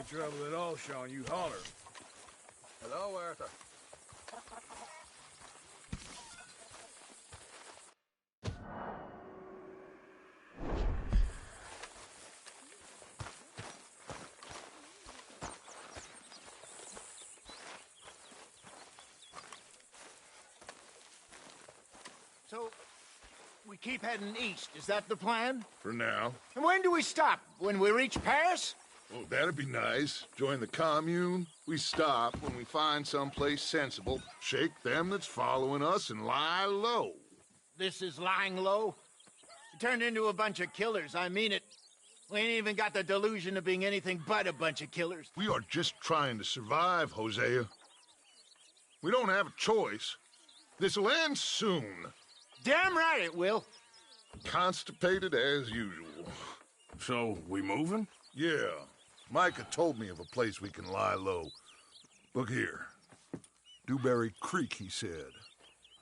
trouble at all, Sean, you holler. Hello, Arthur. So, we keep heading east, is that the plan? For now. And when do we stop? When we reach Paris? Oh, that'd be nice. Join the commune. We stop when we find someplace sensible, shake them that's following us, and lie low. This is lying low? We turned into a bunch of killers, I mean it. We ain't even got the delusion of being anything but a bunch of killers. We are just trying to survive, Hosea. We don't have a choice. This'll end soon. Damn right it will. Constipated as usual. So, we moving? Yeah. Micah told me of a place we can lie low. Look here. Dewberry Creek, he said.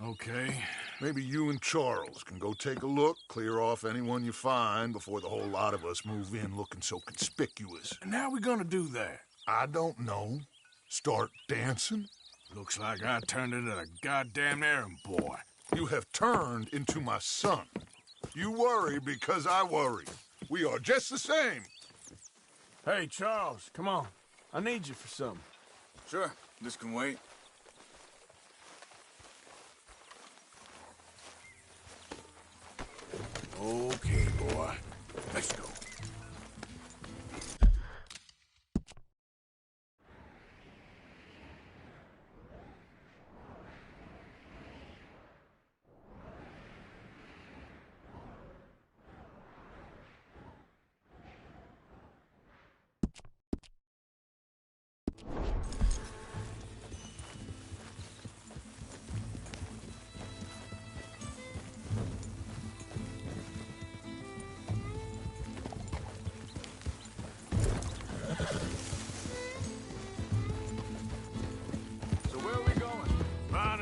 Okay. Maybe you and Charles can go take a look, clear off anyone you find before the whole lot of us move in looking so conspicuous. And how we gonna do that? I don't know. Start dancing? Looks like I turned into a goddamn errand boy. You have turned into my son. You worry because I worry. We are just the same. Hey, Charles, come on. I need you for something. Sure, this can wait. Okay, boy. Let's go.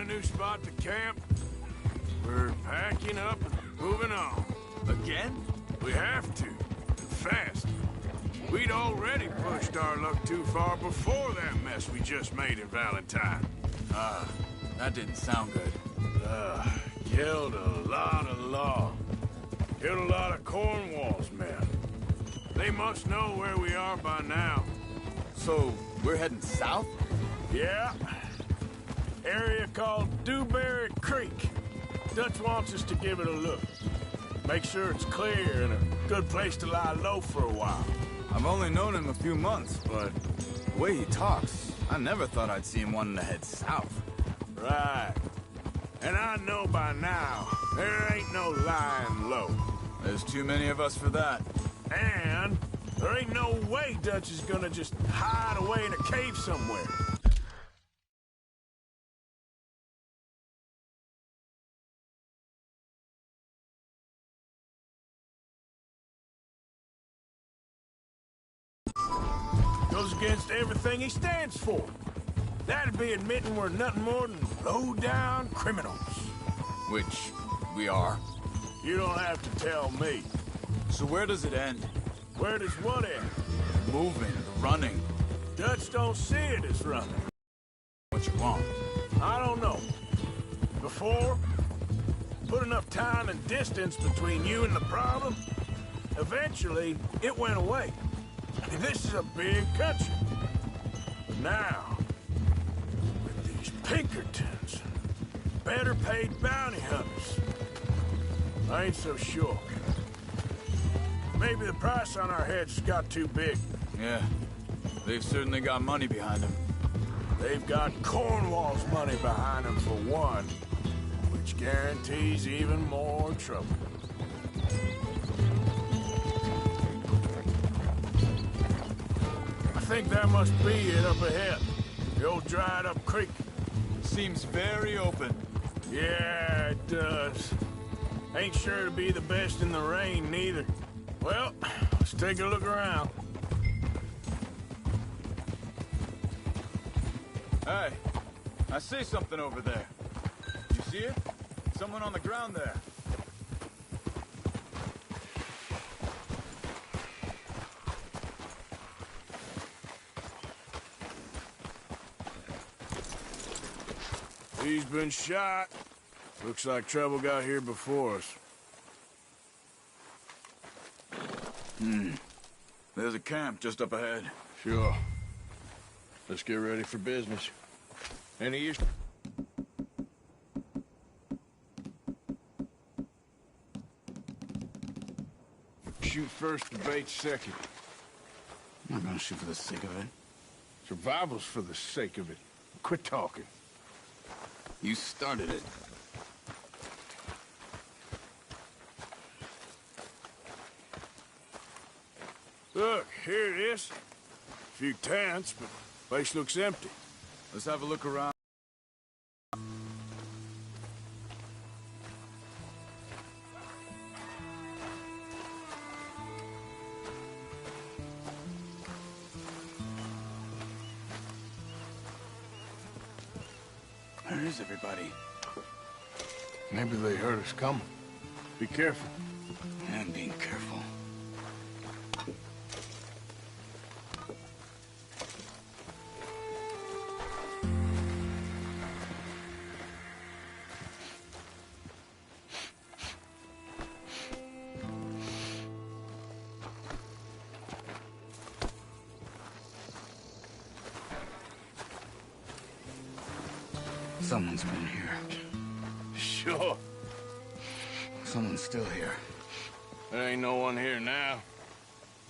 New spot to camp. We're packing up and moving on. Again? We have to. And fast. We'd already pushed our luck too far before that mess we just made in Valentine. That didn't sound good. Killed a lot of law. Killed a lot of Cornwall's men. They must know where we are by now. So, we're heading south? Yeah. Area called Dewberry Creek. Dutch wants us to give it a look. Make sure it's clear and a good place to lie low for a while. I've only known him a few months, but the way he talks, I never thought I'd see him wanting to head south. Right. And I know by now, there ain't no lying low. There's too many of us for that. And there ain't no way Dutch is gonna just hide away in a cave somewhere. Goes against everything he stands for. That'd be admitting we're nothing more than low-down criminals. Which we are. You don't have to tell me. So where does it end? Where does what end? Moving, the running. Dutch don't see it as running. What you want? I don't know. Before, put enough time and distance between you and the problem, eventually it went away. I mean, this is a big country. But now, with these Pinkertons, better paid bounty hunters, I ain't so sure. Maybe the price on our heads got too big. Yeah, they've certainly got money behind them. They've got Cornwall's money behind them for one, which guarantees even more trouble. I think that must be it up ahead. The old dried-up creek. Seems very open. Yeah, it does. Ain't sure to be the best in the rain, neither. Well, let's take a look around. Hey, I see something over there. You see it? Someone on the ground there. He's been shot. Looks like trouble got here before us. There's a camp just up ahead. Sure. Let's get ready for business. Any use? Shoot first, debate second. I'm not gonna shoot for the sake of it. Survival's for the sake of it. Quit talking. You started it. Look, here it is. A few tents, but place looks empty. Let's have a look around. Where is everybody? Maybe they heard us coming. Be careful. I'm being careful. Someone's been here. Sure. Someone's still here. There ain't no one here now.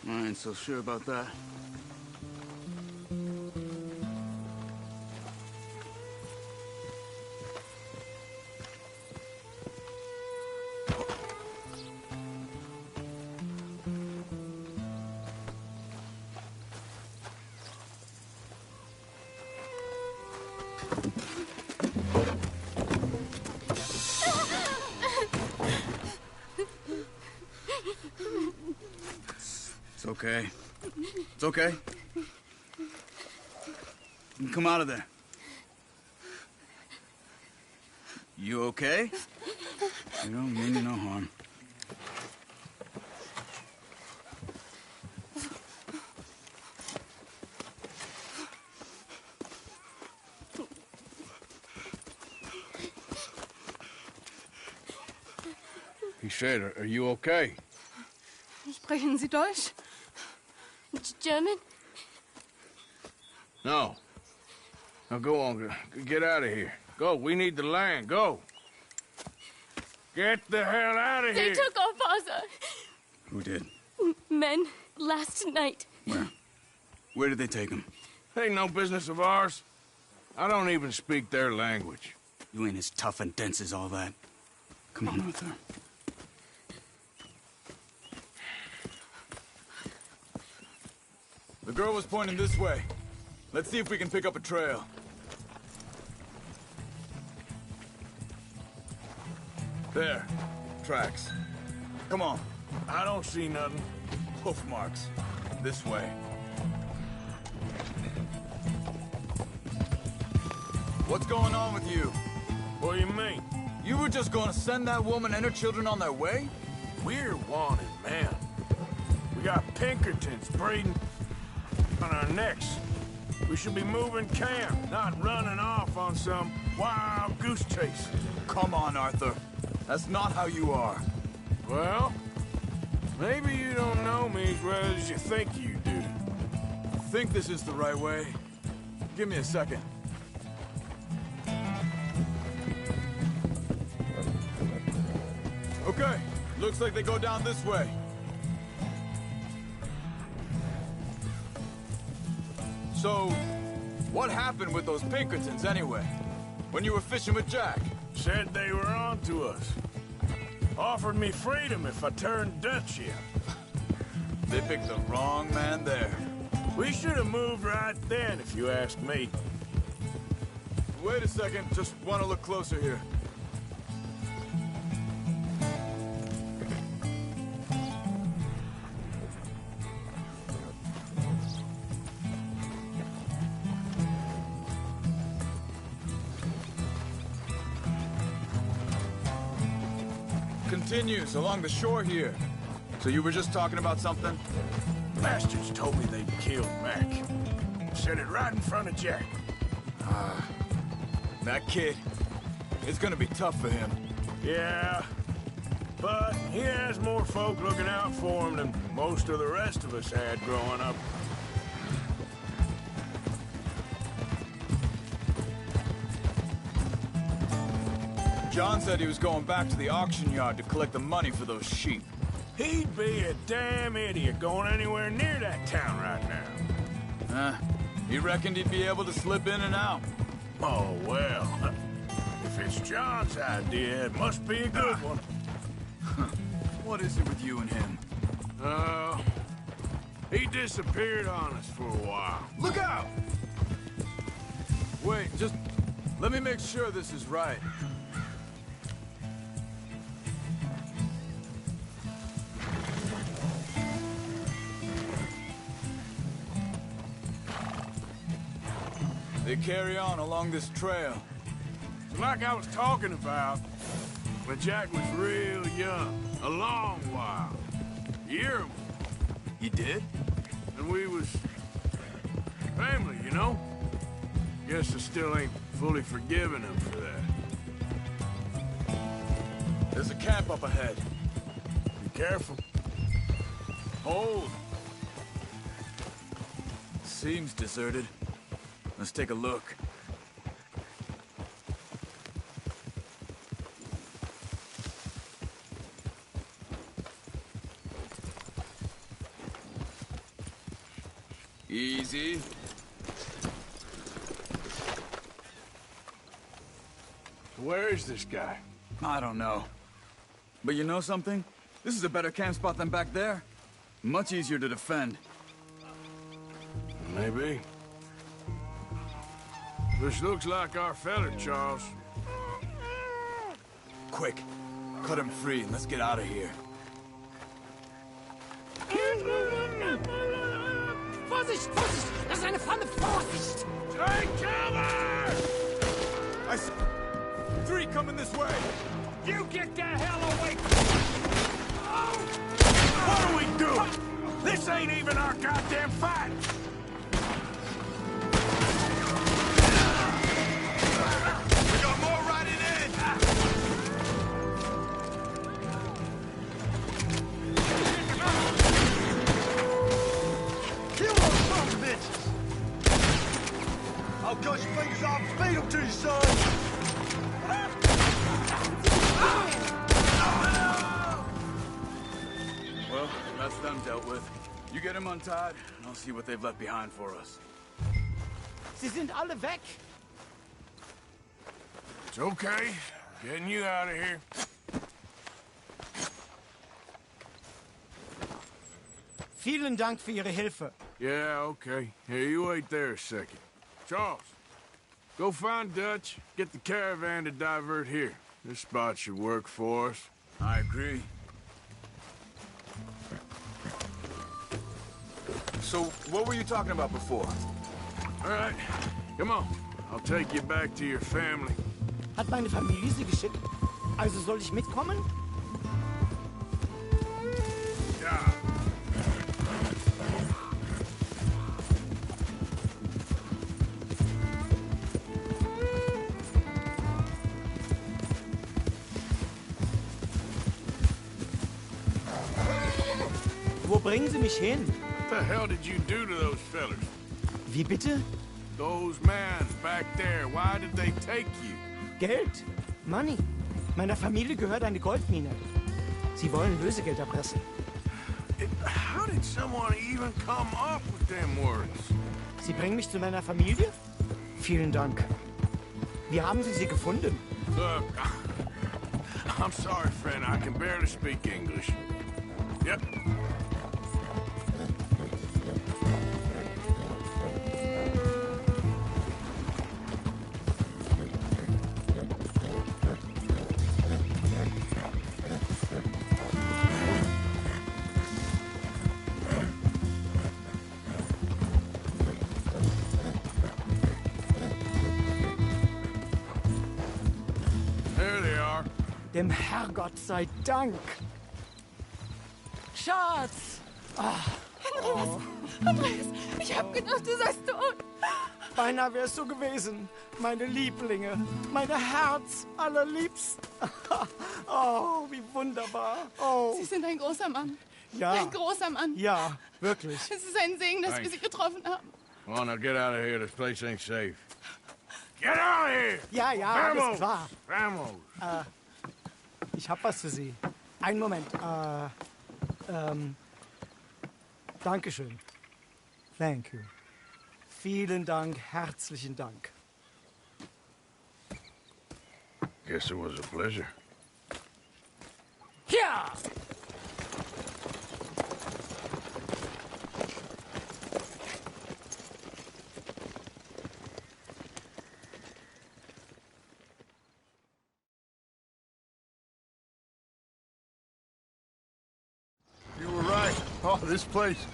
I ain't so sure about that. It's okay. It's okay. You can come out of there. You okay? You don't mean you no harm. He said, are you okay? Sprechen Sie Deutsch? German? No. Now go on, get out of here. Go, we need the land, go. Get the hell out of They here! took our father. Who did? Men, last night. Where? Where did they take him? Ain't no business of ours. I don't even speak their language. You ain't as tough and dense as all that. Come on, Arthur. The girl was pointing this way. Let's see if we can pick up a trail. There. Tracks. Come on. I don't see nothing. Hoof marks. This way. What's going on with you? What do you mean? You were just gonna send that woman and her children on their way? We're wanted, man. We got Pinkertons breeding on our necks. We should be moving camp, not running off on some wild goose chase. Come on, Arthur. That's not how you are. Well, maybe you don't know me as well as you think you do. I think this is the right way. Give me a second. Okay, looks like they go down this way. So, what happened with those Pinkertons anyway? When you were fishing with Jack? Said they were on to us. Offered me freedom if I turned Dutch in. They picked the wrong man there. We should have moved right then, if you ask me. Wait a second, just want to look closer here. Continues along the shore here. So you were just talking about something? Bastards told me they'd killed Mac. Said it right in front of Jack. That kid, it's gonna be tough for him. Yeah, but he has more folk looking out for him than most of the rest of us had growing up. John said he was going back to the auction yard to collect the money for those sheep. He'd be a damn idiot going anywhere near that town right now. He reckoned he'd be able to slip in and out. Oh, well. If it's John's idea, it must be a good one. What is it with you and him? He disappeared on us for a while. Look out! Wait, just let me make sure this is right. They carry on along this trail. Like I was talking about, when Jack was real young, a long while. Year ago. He did? And we was family, you know? Guess I still ain't fully forgiven him for that. There's a camp up ahead. Be careful. Hold. Seems deserted. Let's take a look. Easy. Where is this guy? I don't know. But you know something? This is a better camp spot than back there. Much easier to defend. Maybe. This looks like our feller, Charles. Quick, cut him free and let's get out of here. Vorsicht, Vorsicht! Das ist eine Pfanne! Vorsicht! Take cover! I see 3 coming this way. You get the hell away! What are we doing? This ain't even our goddamn fight! We got more riding in. Kill those sons of bitches! I'll cut your fingers off and feed them to you, son! Well, that's them dealt with. You get him untied, and I'll see what they've left behind for us. Sie sind alle weg! It's okay. Getting you out of here. Vielen Dank für Ihre Hilfe. Yeah, okay. Here, you wait there a second. Charles, go find Dutch, get the caravan to divert here. This spot should work for us. I agree. So, what were you talking about before? All right, come on. I'll take you back to your family. Hat meine Familie Sie geschickt? Also soll ich mitkommen? Yeah. Wo bringen Sie mich hin? What the hell did you do to those fellers? Wie bitte? Those men back there, why did they take you? Geld. Money. Meiner Familie gehört eine Goldmine. Sie wollen Lösegeld erpressen. How did someone even come up with them words? Sie bringen mich zu meiner Familie? Vielen Dank. Wie haben Sie sie gefunden? Look, I'm sorry, friend. I can barely speak English. Yep. There they are. Dem Herrgott sei Dank. Schatz! Andreas, ich hab gedacht, du seist tot. Beinahe wärst du gewesen. Meine Lieblinge. Meine Herz allerliebst. Oh, wie wunderbar. Oh. Sie sind ein großer Mann. Ja. Ein großer Mann. Ja, wirklich. Es ist ein Segen, dass wir Thanks. Sie getroffen haben. Come on, now get out of here. This place ain't safe. Get out of here! Ja, ja, alles klar. Vamos! Ich hab was für Sie. Einen Moment. Dankeschön. Thank you. Vielen Dank, herzlichen Dank. Guess it was a pleasure. Ja! You were right. Oh, this place.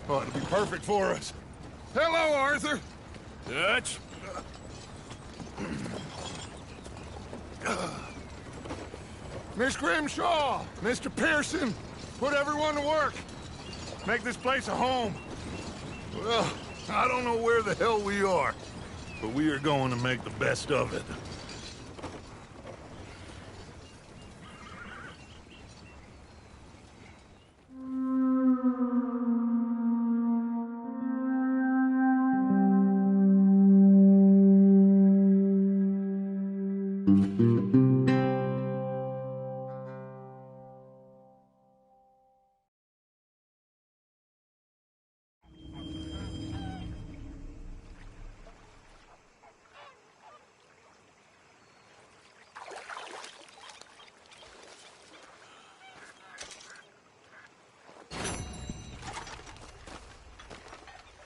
Oh, it'll be perfect for us. Hello, Arthur. Dutch? Miss Grimshaw, Mr. Pearson, put everyone to work. Make this place a home. Well, I don't know where the hell we are, but we are going to make the best of it.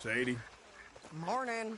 Sadie. Morning.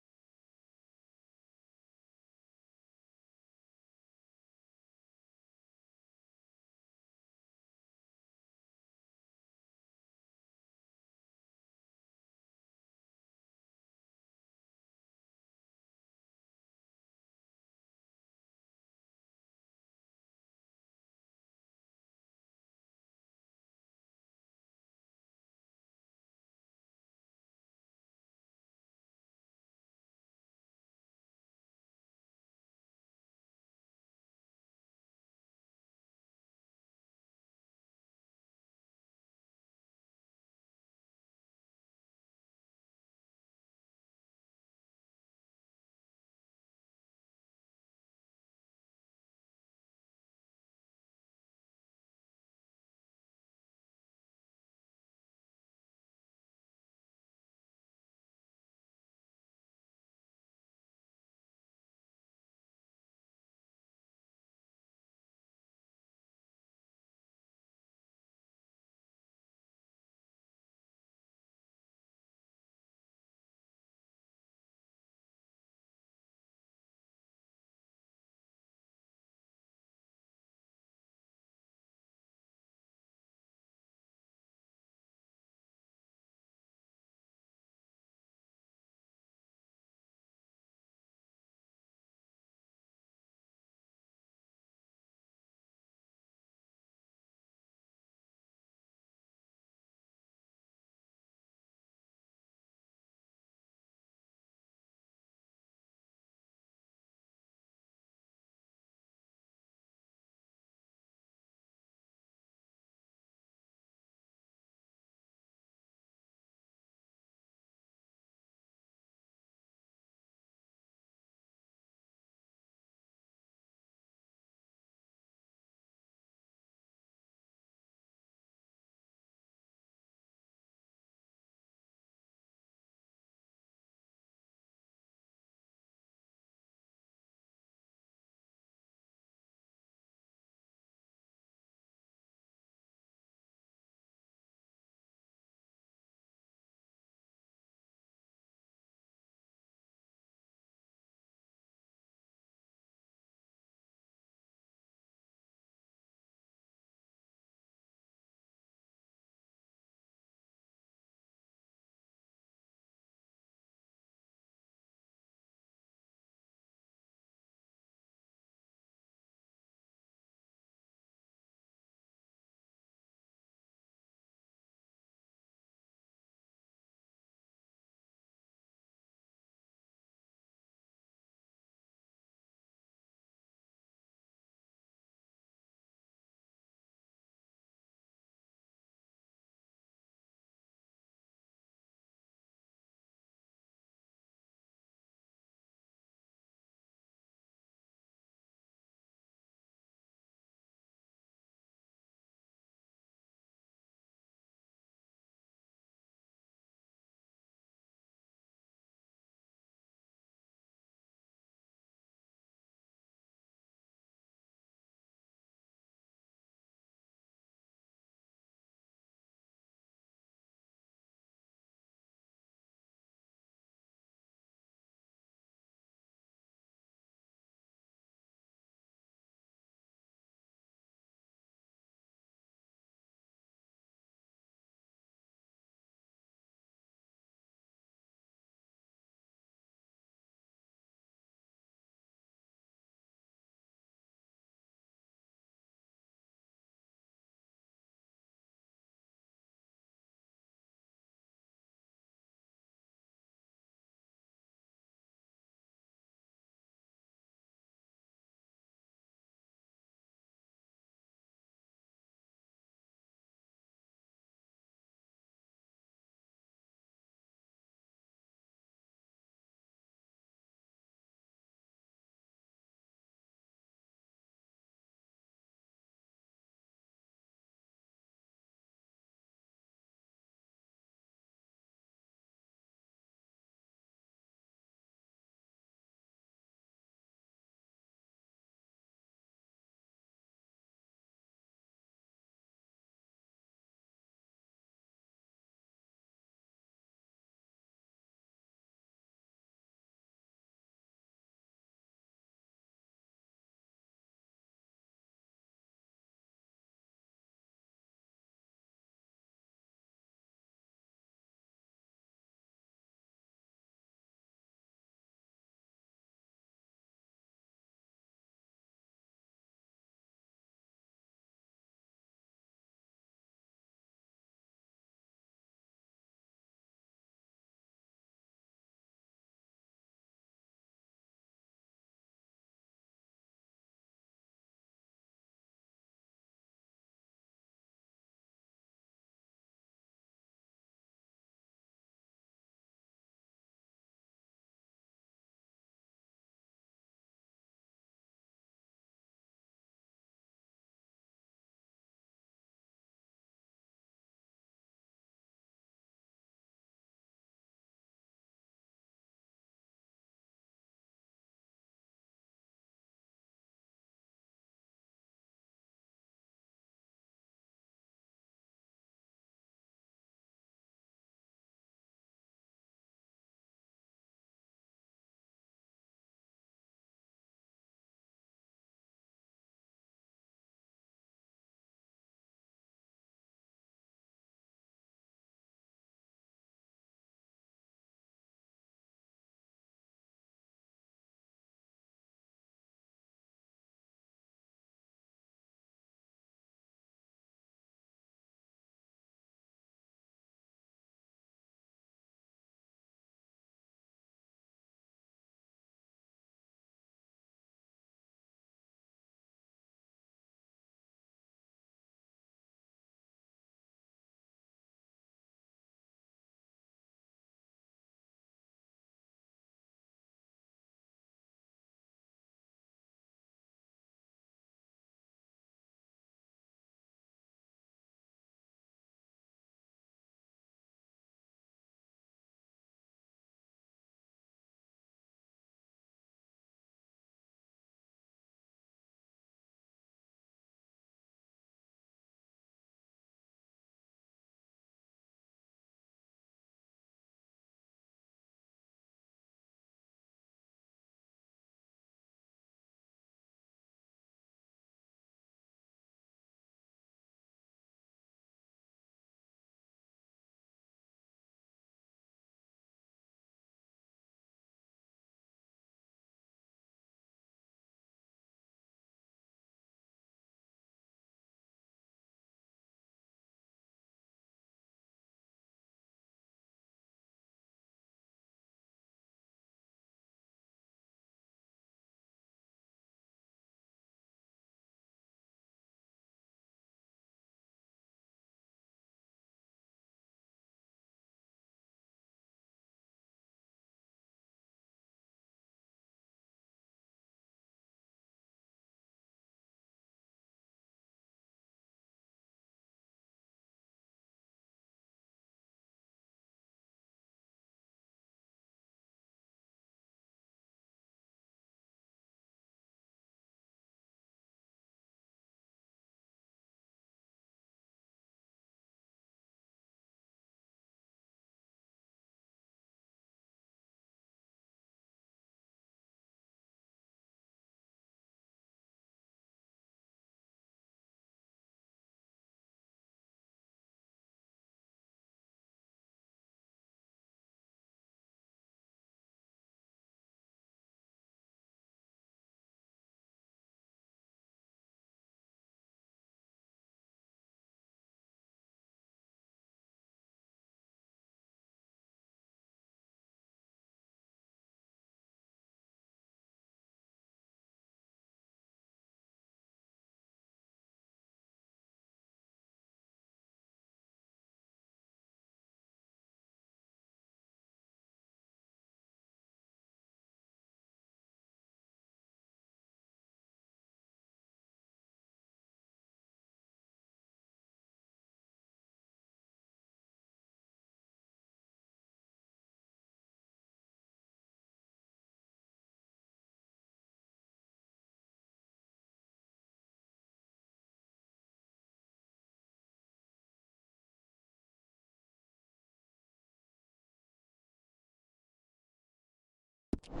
How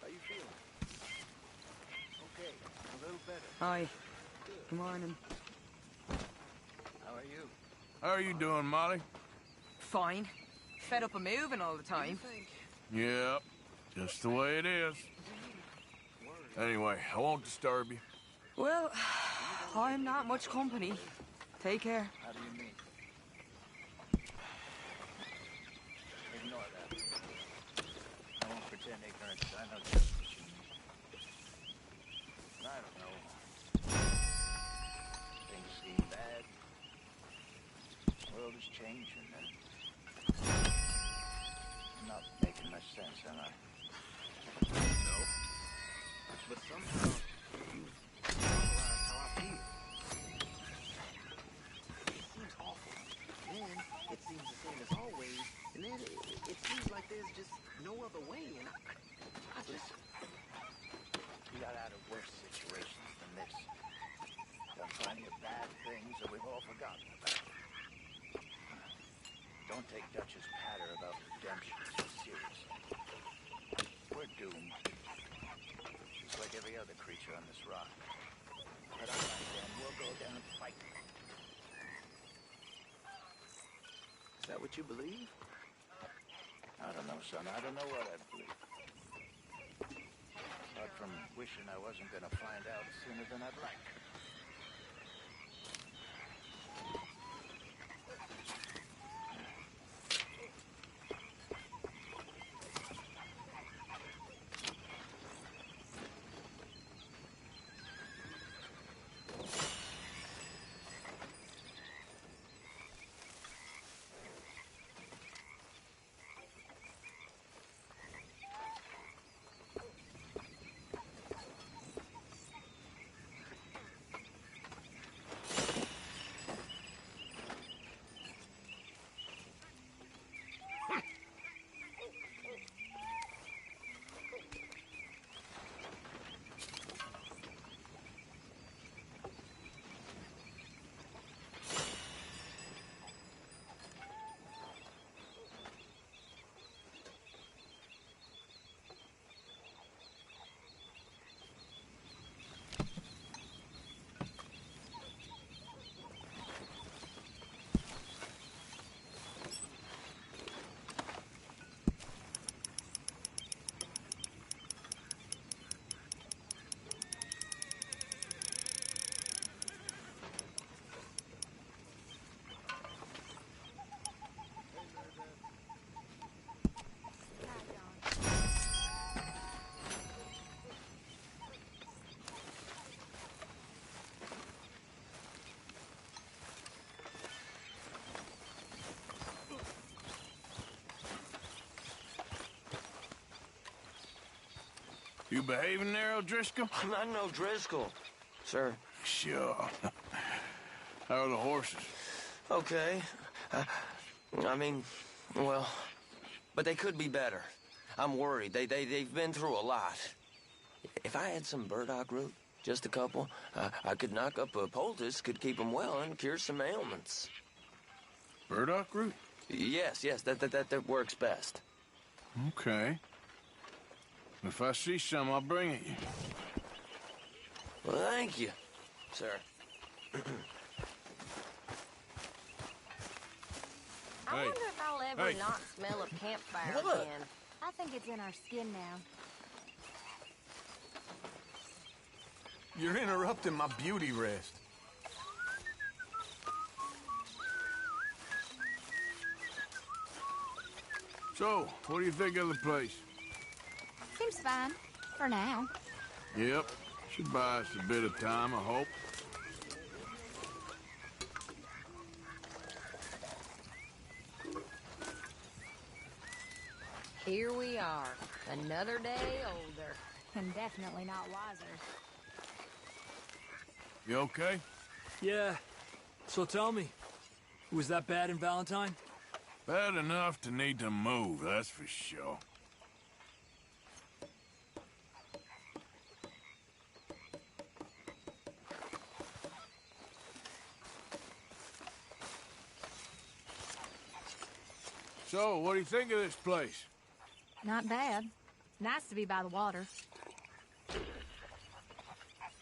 you feeling? Okay, a little better. Hi. Good morning. How are you? How are you doing, Molly? Fine. Fed up of moving all the time. Yep, just the way it is. Anyway, I won't disturb you. Well, I'm not much company. Take care. How do you mean? Ignore that. I won't pretend ignorance. I know just what you mean. I don't know. Things seem bad. The world is changing, and I'm not making much sense, am I? No. But somehow, you realize how I feel. It seems awful. Then, it seems the same as always. And then, it seems like there's just no other way. And I just... We got out of worse situations than this. Done plenty of bad things that we've all forgotten about. Don't take Dutch's patter about redemption so seriously. We're doomed. Just like every other creature on this rock. But all right, then, we'll go down and fight. Is that what you believe? I don't know, son. I don't know what I believe. Apart from wishing I wasn't going to find out sooner than I'd like. You behaving there, O'Driscoll? I'm not no Driscoll, sir. Sure. How are the horses? Okay. I mean, well, but they could be better. I'm worried. They've been through a lot. If I had some burdock root, just a couple, I could knock up a poultice, could keep them well and cure some ailments. Burdock root? Yes, that works best. Okay. If I see some, I'll bring it you. Well, thank you, sir. I wonder if I'll ever Hey. not smell a campfire What? again. I think it's in our skin now. You're interrupting my beauty rest. So, what do you think of the place? Seems fine. For now. Yep. Should buy us a bit of time, I hope. Here we are. Another day older. And definitely not wiser. You okay? Yeah. So tell me, was that bad in Valentine? Bad enough to need to move, that's for sure. So, what do you think of this place? Not bad. Nice to be by the water.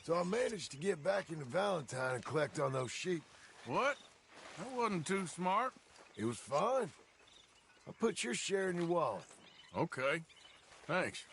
So I managed to get back into Valentine and collect on those sheep. What? That wasn't too smart. It was fine. I put your share in your wallet. Okay. Thanks.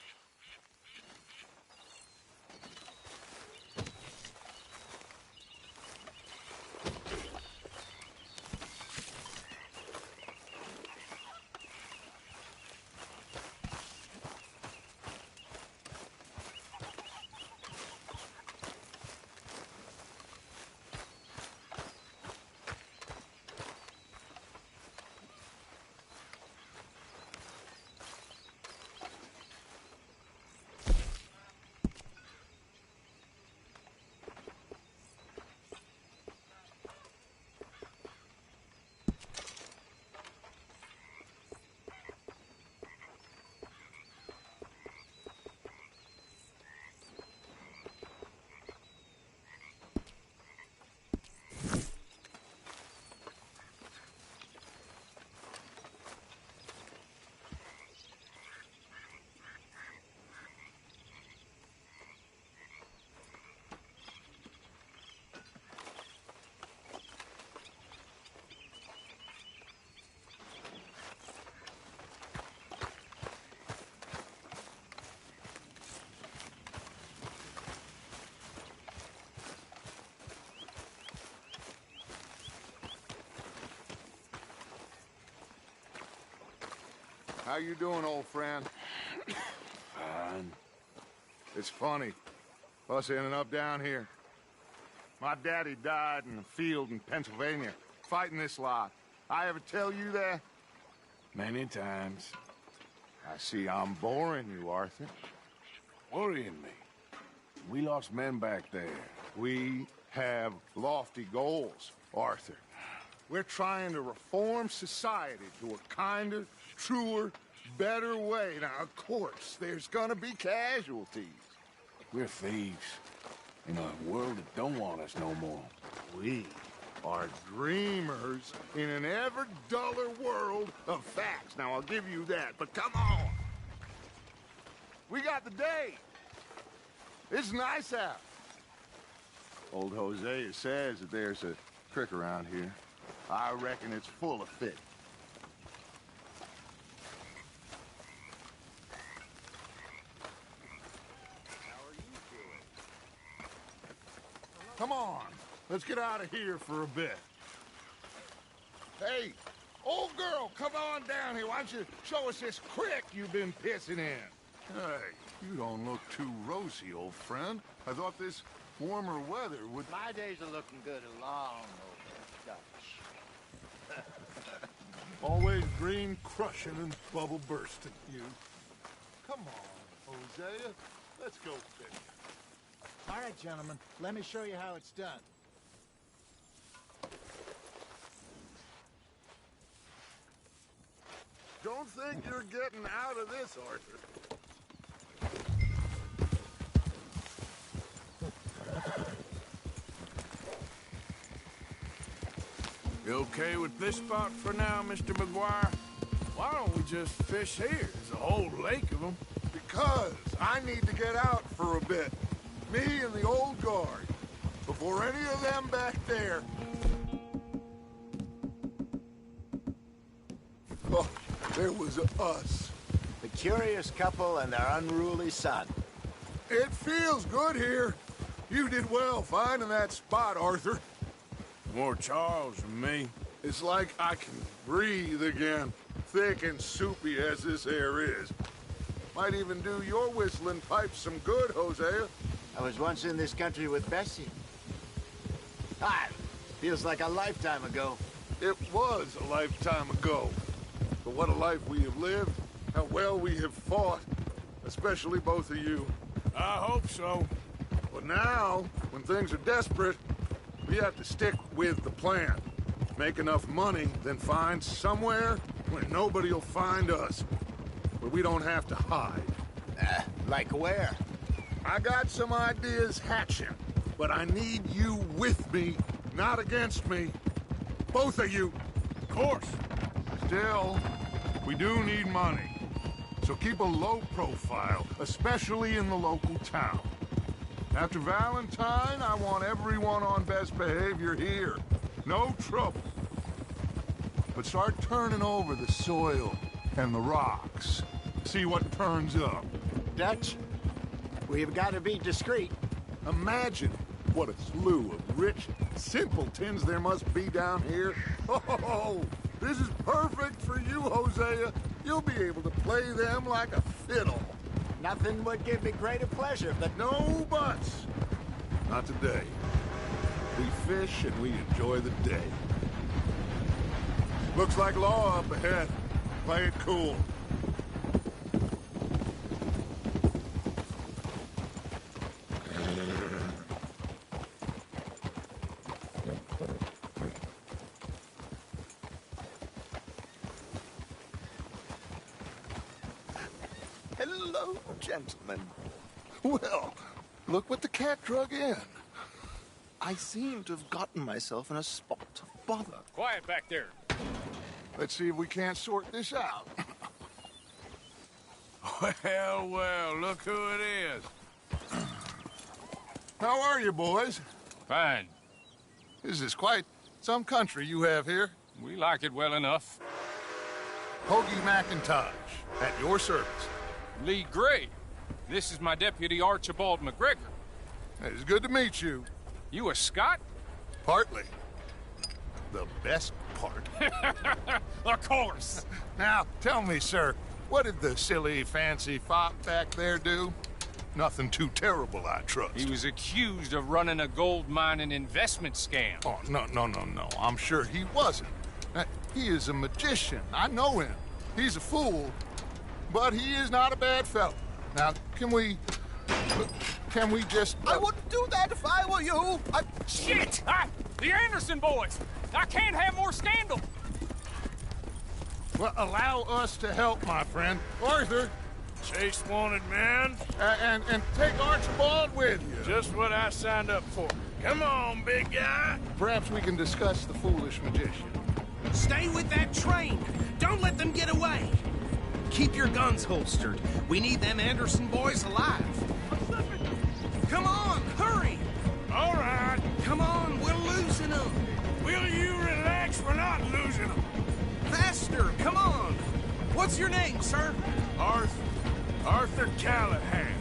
How you doing, old friend? Fine. It's funny, us ending up down here. My daddy died in the field in Pennsylvania, fighting this lot. I ever tell you that? Many times. I see I'm boring you, Arthur. Worrying me. We lost men back there. We have lofty goals, Arthur. We're trying to reform society to a kinder, truer, better way. Now, of course, there's gonna be casualties. We're thieves in a world that don't want us no more. We are dreamers in an ever duller world of facts. Now, I'll give you that, but come on. We got the day. It's nice out. Old Hosea says that there's a creek around here. I reckon it's full of fish. Come on, let's get out of here for a bit. Hey, old girl, come on down here. Why don't you show us this creek you've been pissing in? Hey, you don't look too rosy, old friend. I thought this warmer weather would... My days are looking good along over Dutch. Always green crushing and bubble bursting, you. Come on, Hosea. Let's go fishing. All right, gentlemen. Let me show you how it's done. Don't think you're getting out of this, Arthur. You okay with this spot for now, Mr. McGuire? Why don't we just fish here? There's a whole lake of them. Because I need to get out for a bit. Me and the old guard. Before any of them back there... Oh, there was us. The curious couple and their unruly son. It feels good here. You did well finding that spot, Arthur. More Charles than me. It's like I can breathe again, thick and soupy as this air is. Might even do your whistling pipes some good, Hosea. I was once in this country with Bessie. Feels like a lifetime ago. It was a lifetime ago. But what a life we have lived, how well we have fought, especially both of you. I hope so. But now, when things are desperate, we have to stick with the plan. Make enough money, then find somewhere where nobody will find us. Where we don't have to hide. Like where? I got some ideas hatching, but I need you with me, not against me. Both of you. Of course. Still, We do need money. So keep a low profile, especially in the local town. After Valentine, I want everyone on best behavior here. No trouble. But start turning over the soil and the rocks. See what turns up. Dutch, we've got to be discreet. Imagine what a slew of rich simpletons there must be down here. Oh, this is perfect for you, Hosea. You'll be able to play them like a fiddle. Nothing would give me greater pleasure than... No buts. Not today. We fish and we enjoy the day. Looks like law up ahead. Play it cool. Hello, gentlemen. Well, look what the cat drug in. I seem to have gotten myself in a spot of bother. Quiet back there. Let's see if we can't sort this out. Well, well, look who it is. How are you, boys? Fine. This is quite some country you have here. We like it well enough. Hoagie McIntosh, at your service. Lee Gray. This is my deputy, Archibald McGregor. It's good to meet you. You a Scot? Partly. The best part. Of course. Now, tell me, sir, what did the silly, fancy fop back there do? Nothing too terrible, I trust. He was accused of running a gold mining investment scam. Oh, no. I'm sure he wasn't. He is a magician. I know him. He's a fool, but he is not a bad fellow. Now, can we just... I wouldn't do that if I were you. Shit! The Anderson boys! I can't have more scandal! Well, allow us to help, my friend. Arthur! Chase wanted man. And take Archibald with you. Just what I signed up for. Come on, big guy. Perhaps we can discuss the foolish magician. Stay with that train. Don't let them get away. Keep your guns holstered. We need them Anderson boys alive. Come on, hurry. All right. Come on, we're losing them. Will you relax? We're not losing them. Faster, come on. What's your name, sir? Arthur Callahan.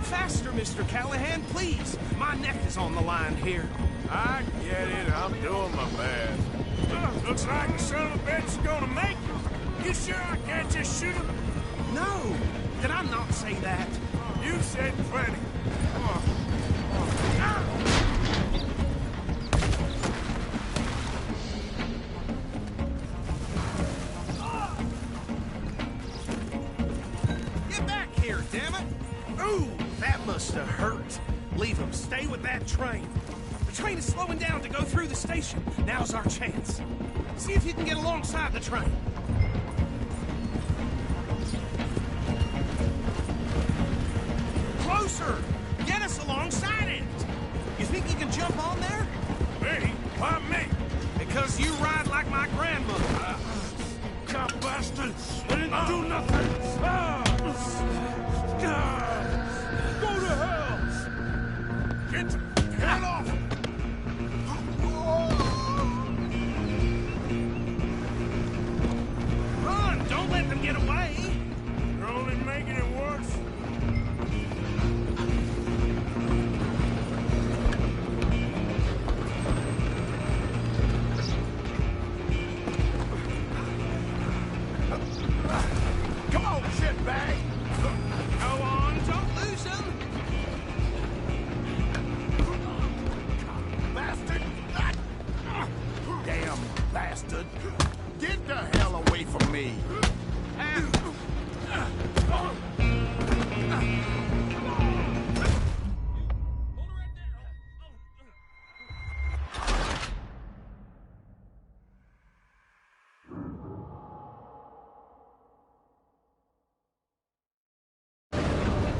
Faster, Mr. Callahan, please. My neck is on the line here. I get it. I'm doing my best. Looks like the son of a bitch is gonna make it. You sure I can't just shoot him? No. Did I not say that? You said plenty. Get back here, damn it! Ooh, that must have hurt. Leave him. Stay with that train. The train is slowing down to go through the station. Now's our chance. See if you can get alongside the train. Closer! Get us alongside it! You think you can jump on there? Me? Why me? Because you ride like my grandmother. Cop bastard! I didn't do nothing! Go to hell! Get off! Run! Don't let them get away! You're only making it worse. Come on, shitbag! Go on, don't lose them! Bastard! Damn bastard! Get the hell away from me!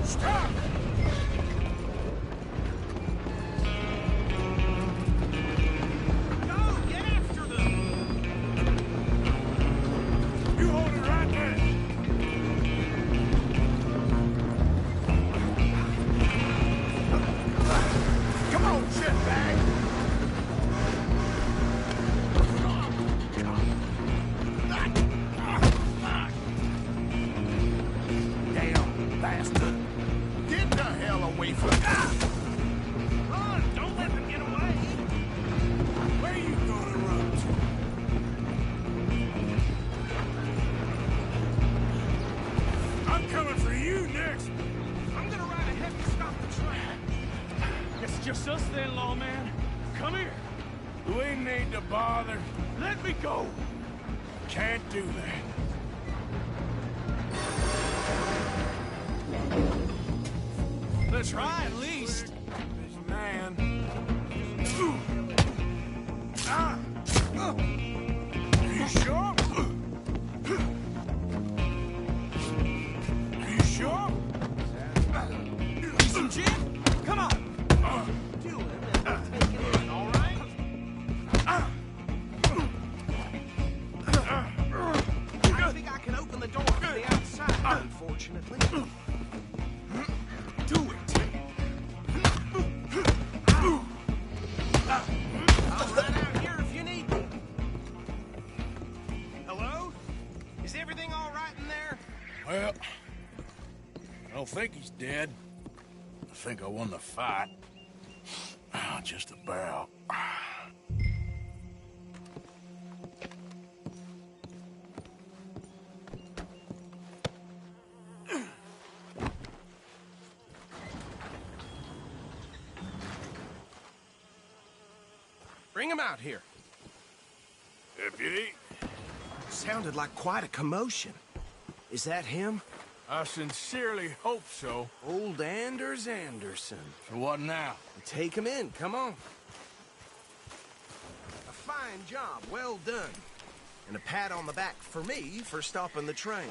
Stop! Go! Get after them! You hold Roads. I'm gonna ride ahead and stop the train. It's just us then, lawman. Come here. We need to bother. Let me go. Can't do that. Let's try at least. This man. You sure? You sure? Need some gin? Come on. Do it and we'll take it in, all right? I don't think I can open the door from the outside, unfortunately. Do it. I'll run out here if you need me. Hello? Is everything all right in there? Well, I don't think he's dead. I think I won the fight. Just about. Bring him out here. Deputy? Sounded like quite a commotion. Is that him? I sincerely hope so. Old Anders Anderson. So what now? Take him in, come on. A fine job, well done. And a pat on the back for me for stopping the train.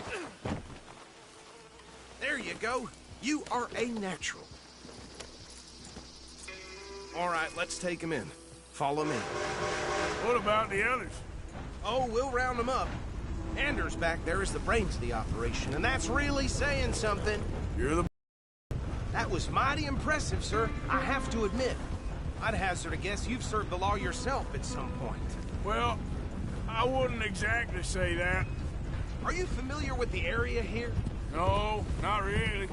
There you go. You are a natural. All right, let's take him in. Follow me. What about the others? Oh, we'll round them up. Anders back there is the brains of the operation, and that's really saying something. You're the... That was mighty impressive, sir. I have to admit. I'd hazard a guess you've served the law yourself at some point. Well, I wouldn't exactly say that. Are you familiar with the area here? No, not really.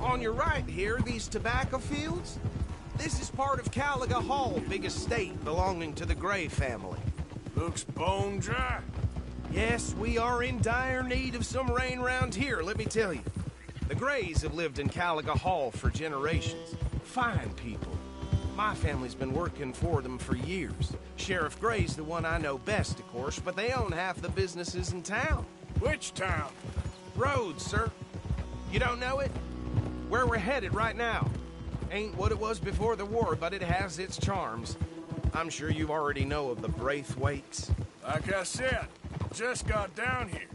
On your right here, these tobacco fields? This is part of Caliga Hall, big estate belonging to the Gray family. Looks bone dry. Yes, we are in dire need of some rain round here, let me tell you. The Grays have lived in Caliga Hall for generations. Fine people. My family's been working for them for years. Sheriff Gray's the one I know best, of course, but they own half the businesses in town. Which town? Rhodes, sir. You don't know it? Where we're headed right now. Ain't what it was before the war, but it has its charms. I'm sure you already know of the Braithwaites. Like I said, just got down here.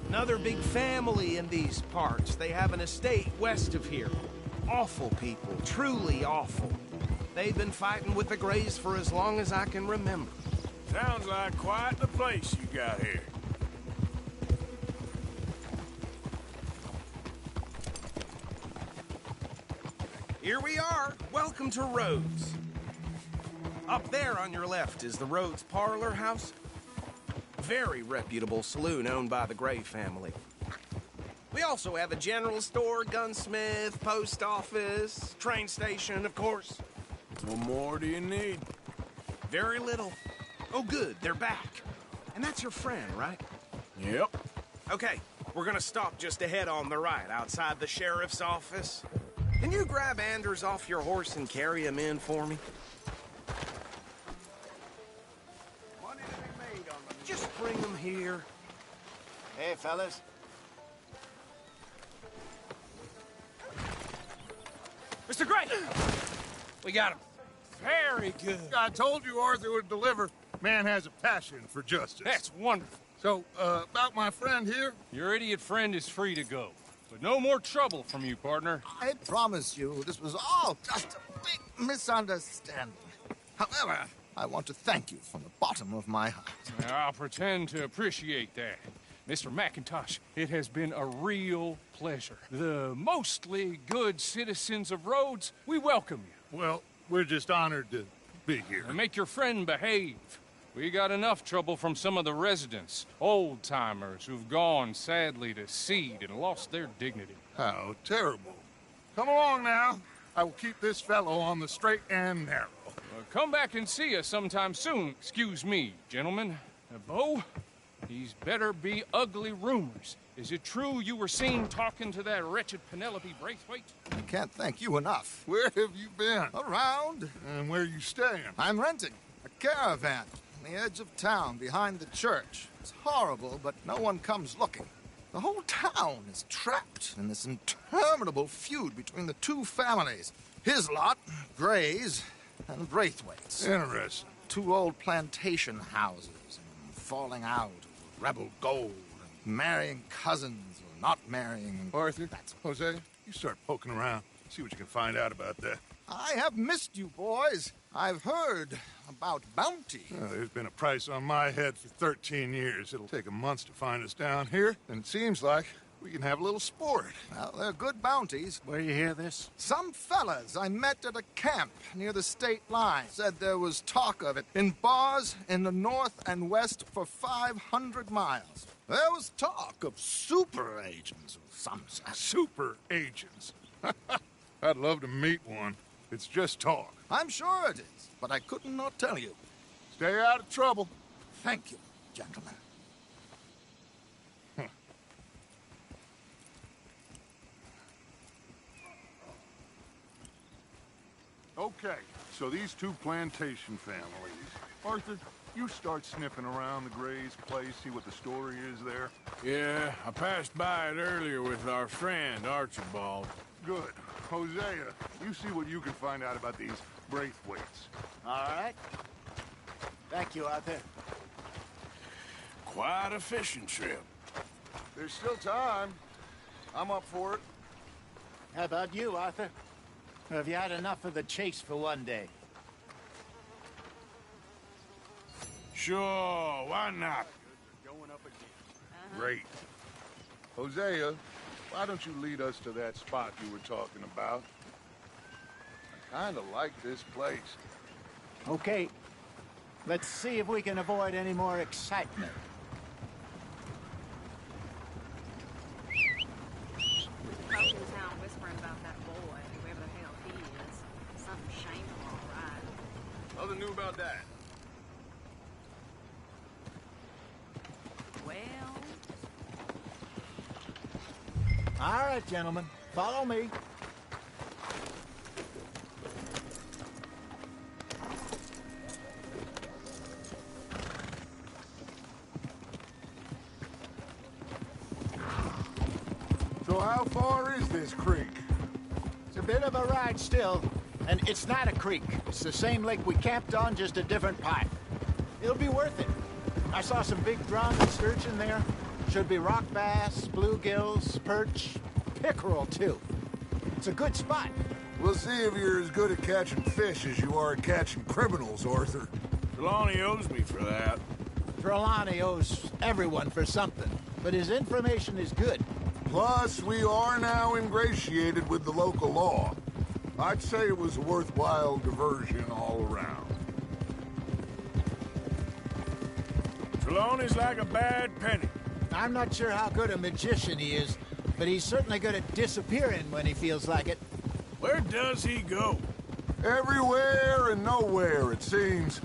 Another big family in these parts. They have an estate west of here. Awful people, truly awful. They've been fighting with the Grays for as long as I can remember. Sounds like quite the place you got here. Here we are. Welcome to Rhodes. Up there on your left is the Rhodes Parlor House. Very reputable saloon owned by the Gray family. We also have a general store, gunsmith, post office, train station, of course. What more do you need? Very little. Oh, good, they're back. And that's your friend, right? Yep. Okay, we're gonna stop just ahead on the right, outside the sheriff's office. Can you grab Anders off your horse and carry him in for me? Money to be made on them. Just bring him here. Hey, fellas. Mr. Gray! We got him. Very good. I told you Arthur would deliver. Man has a passion for justice. That's wonderful. So, about my friend here? Your idiot friend is free to go. But no more trouble from you, partner. I promise you, this was all just a big misunderstanding. However, I want to thank you from the bottom of my heart. I'll pretend to appreciate that. Mr. McIntosh, it has been a real pleasure. The mostly good citizens of Rhodes, we welcome you. Well, we're just honored to be here. And make your friend behave. We got enough trouble from some of the residents, old-timers who've gone, sadly, to seed and lost their dignity. How terrible. Come along now. I will keep this fellow on the straight and narrow. Come back and see us sometime soon. Excuse me, gentlemen. Bo, these better be ugly rumors. Is it true you were seen talking to that wretched Penelope Braithwaite? I can't thank you enough. Where have you been? Around. And where are you staying? I'm renting a caravan on the edge of town behind the church. It's horrible, but no one comes looking. The whole town is trapped in this interminable feud between the two families. His lot, Gray's, and Braithwaite's. Interesting. Two old plantation houses, and falling out of rebel gold, and marrying cousins or not marrying. Arthur, Jose, you start poking around. See what you can find out about that. I have missed you, boys. I've heard about bounty. There's been a price on my head for 13 years. It'll take a month to find us down here, and it seems like we can have a little sport. Well, they're good bounties. Where you hear this? Some fellas I met at a camp near the state line said there was talk of it in bars in the north and west for 500 miles. There was talk of super agents of some sort. Super agents? I'd love to meet one. It's just talk. I'm sure it is, but I could not tell you. Stay out of trouble. Thank you, gentlemen. Okay, so these two plantation families. Arthur, you start sniffing around the Gray's place, see what the story is there. Yeah, I passed by it earlier with our friend, Archibald. Good. Hosea, you see what you can find out about these Braithwaites. All right. Thank you, Arthur. Quite a fishing trip. There's still time. I'm up for it. How about you, Arthur? Have you had enough of the chase for one day? Sure, why not? Going up again. Great. Hosea, why don't you lead us to that spot you were talking about? I kind of like this place. Okay. Let's see if we can avoid any more excitement. Folks in town whispering about that boy, whoever the hell he is. Something shameful, all right. Nothing new about that. Well... All right, gentlemen. Follow me. So how far is this creek? It's a bit of a ride still, and it's not a creek. It's the same lake we camped on, just a different pipe. It'll be worth it. I saw some big drum and sturgeon there. Should be rock bass, bluegills, perch, pickerel, too. It's a good spot. We'll see if you're as good at catching fish as you are at catching criminals, Arthur. Trelawney owes me for that. Trelawney owes everyone for something, but his information is good. Plus, we are now ingratiated with the local law. I'd say it was a worthwhile diversion all around. Trelawney's like a bad penny. I'm not sure how good a magician he is, but he's certainly good at disappearing when he feels like it. Where does he go? Everywhere and nowhere, it seems.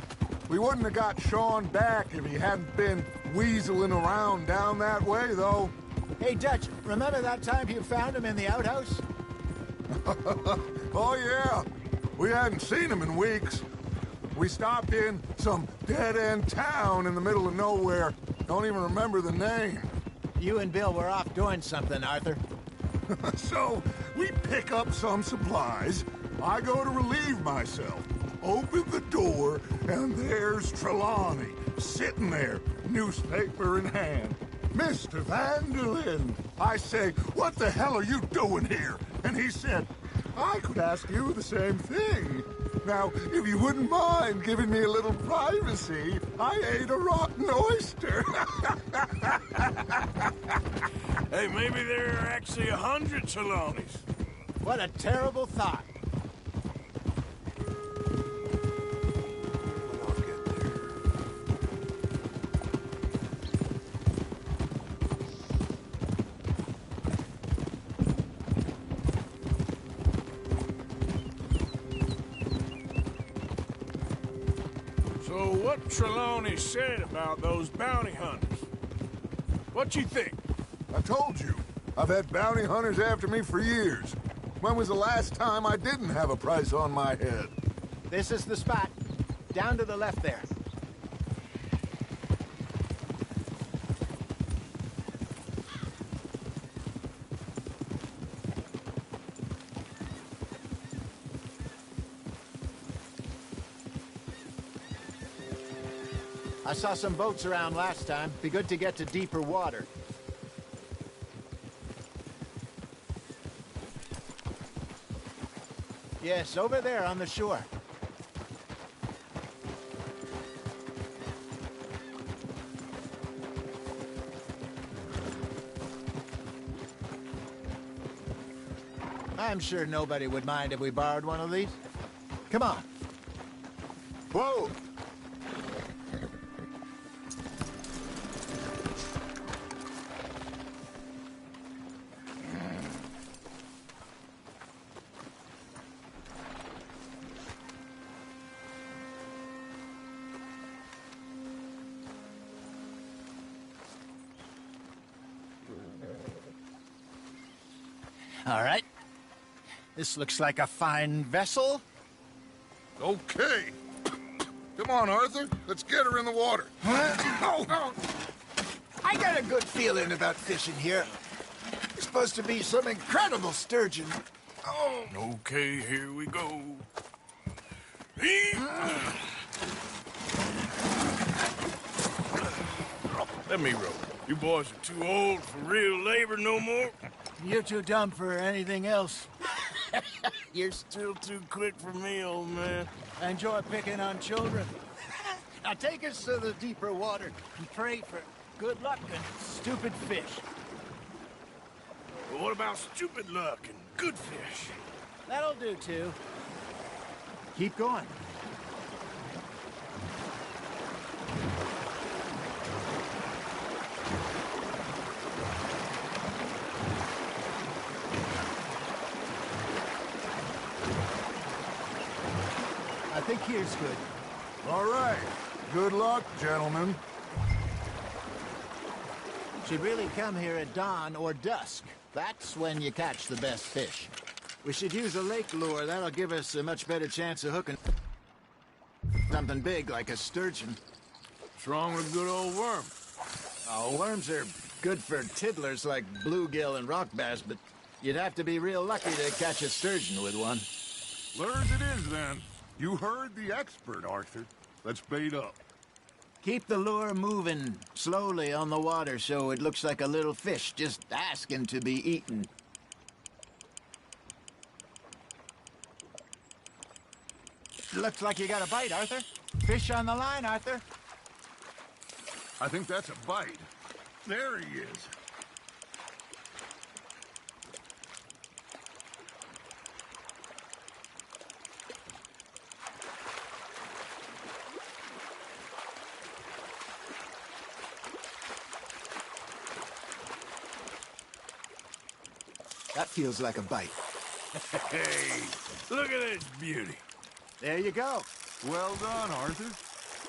We wouldn't have got Sean back if he hadn't been weaseling around down that way, though. Hey, Dutch, remember that time you found him in the outhouse? Oh, yeah. We hadn't seen him in weeks. We stopped in some dead-end town in the middle of nowhere. Don't even remember the name. You and Bill were off doing something, Arthur. So, we pick up some supplies. I go to relieve myself. Open the door, and there's Trelawney, sitting there, newspaper in hand. Mr. Vanderlyn. I say, what the hell are you doing here? And he said, I could ask you the same thing. Now, if you wouldn't mind giving me a little privacy, I ate a rotten oyster. Hey, maybe there are actually 100 Trelawneys. What a terrible thought. So what Trelawney said about those bounty hunters? What you think? I told you. I've had bounty hunters after me for years. When was the last time I didn't have a price on my head? This is the spot. Down to the left there. I saw some boats around last time. Be good to get to deeper water. Yes, over there on the shore. I'm sure nobody would mind if we borrowed one of these. Come on. Whoa! All right. This looks like a fine vessel. Okay. Come on, Arthur. Let's get her in the water. Oh. I got a good feeling about fishing here. There's supposed to be some incredible sturgeon. Oh. Okay, here we go. Let me row. You boys are too old for real labor no more. You're too dumb for anything else. You're still too quick for me, old man. I enjoy picking on children. Now take us to the deeper water and pray for good luck and stupid fish. But what about stupid luck and good fish? That'll do, too. Keep going. I think here's good. All right. Good luck, gentlemen. Should really come here at dawn or dusk. That's when you catch the best fish. We should use a lake lure. That'll give us a much better chance of hooking something big like a sturgeon. What's wrong with a good old worm? Oh, worms are good for tiddlers like bluegill and rock bass, but you'd have to be real lucky to catch a sturgeon with one. Lures it is, then. You heard the expert, Arthur. Let's bait up. Keep the lure moving slowly on the water so it looks like a little fish just asking to be eaten. Looks like you got a bite, Arthur. Fish on the line, Arthur. I think that's a bite. There he is. That feels like a bite. Hey, look at this beauty. There you go. Well done, Arthur.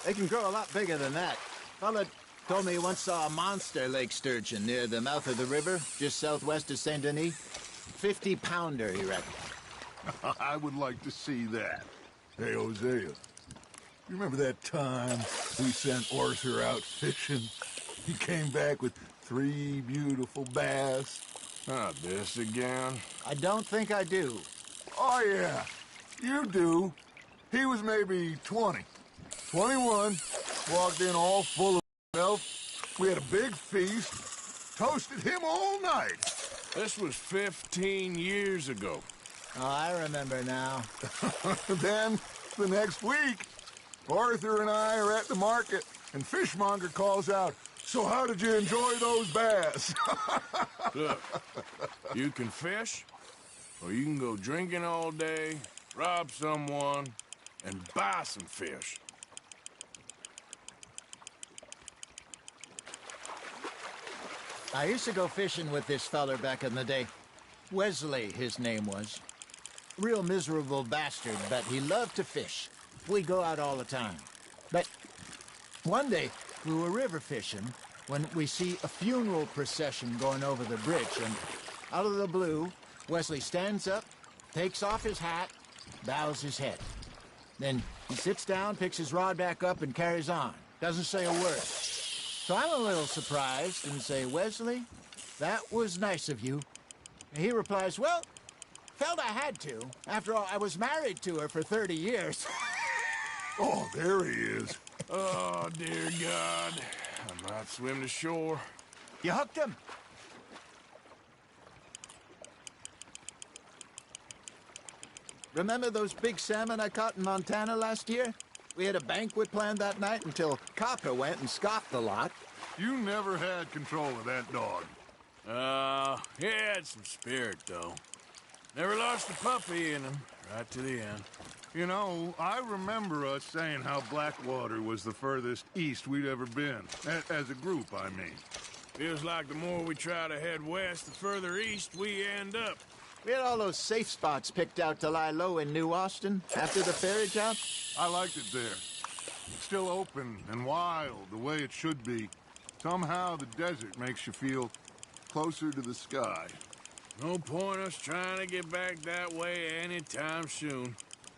They can grow a lot bigger than that. Fella told me he once saw a monster lake sturgeon near the mouth of the river, just southwest of Saint Denis. 50-pounder, he reckoned. I would like to see that. Hey, Hosea, you remember that time we sent Arthur out fishing? He came back with 3 beautiful bass. Not this again. I don't think I do. Oh, yeah. You do. He was maybe 20. 21. Walked in all full of himself. We had a big feast. Toasted him all night. This was 15 years ago. Oh, I remember now. Then, the next week, Arthur and I are at the market, and Fishmonger calls out, "So how did you enjoy those bass?" Look, you can fish, or you can go drinking all day, rob someone, and buy some fish. I used to go fishing with this feller back in the day. Wesley, his name was. Real miserable bastard, but he loved to fish. We'd go out all the time. But one day, we were river fishing, when we see a funeral procession going over the bridge, and out of the blue, Wesley stands up, takes off his hat, bows his head. Then he sits down, picks his rod back up, and carries on. Doesn't say a word. So I'm a little surprised and say, Wesley, that was nice of you. And he replies, well, felt I had to. After all, I was married to her for 30 years. Oh, there he is. Oh, dear God. I might swim to shore. You hooked him? Remember those big salmon I caught in Montana last year? We had a banquet planned that night until Copper went and scoffed the lot. You never had control of that dog. He had some spirit, though. Never lost a puppy in him, right to the end. You know, I remember us saying how Blackwater was the furthest east we'd ever been. As a group, I mean. Feels like the more we try to head west, the further east we end up. We had all those safe spots picked out to lie low in New Austin after the ferry job. I liked it there. It's still open and wild, the way it should be. Somehow the desert makes you feel closer to the sky. No point us trying to get back that way anytime soon.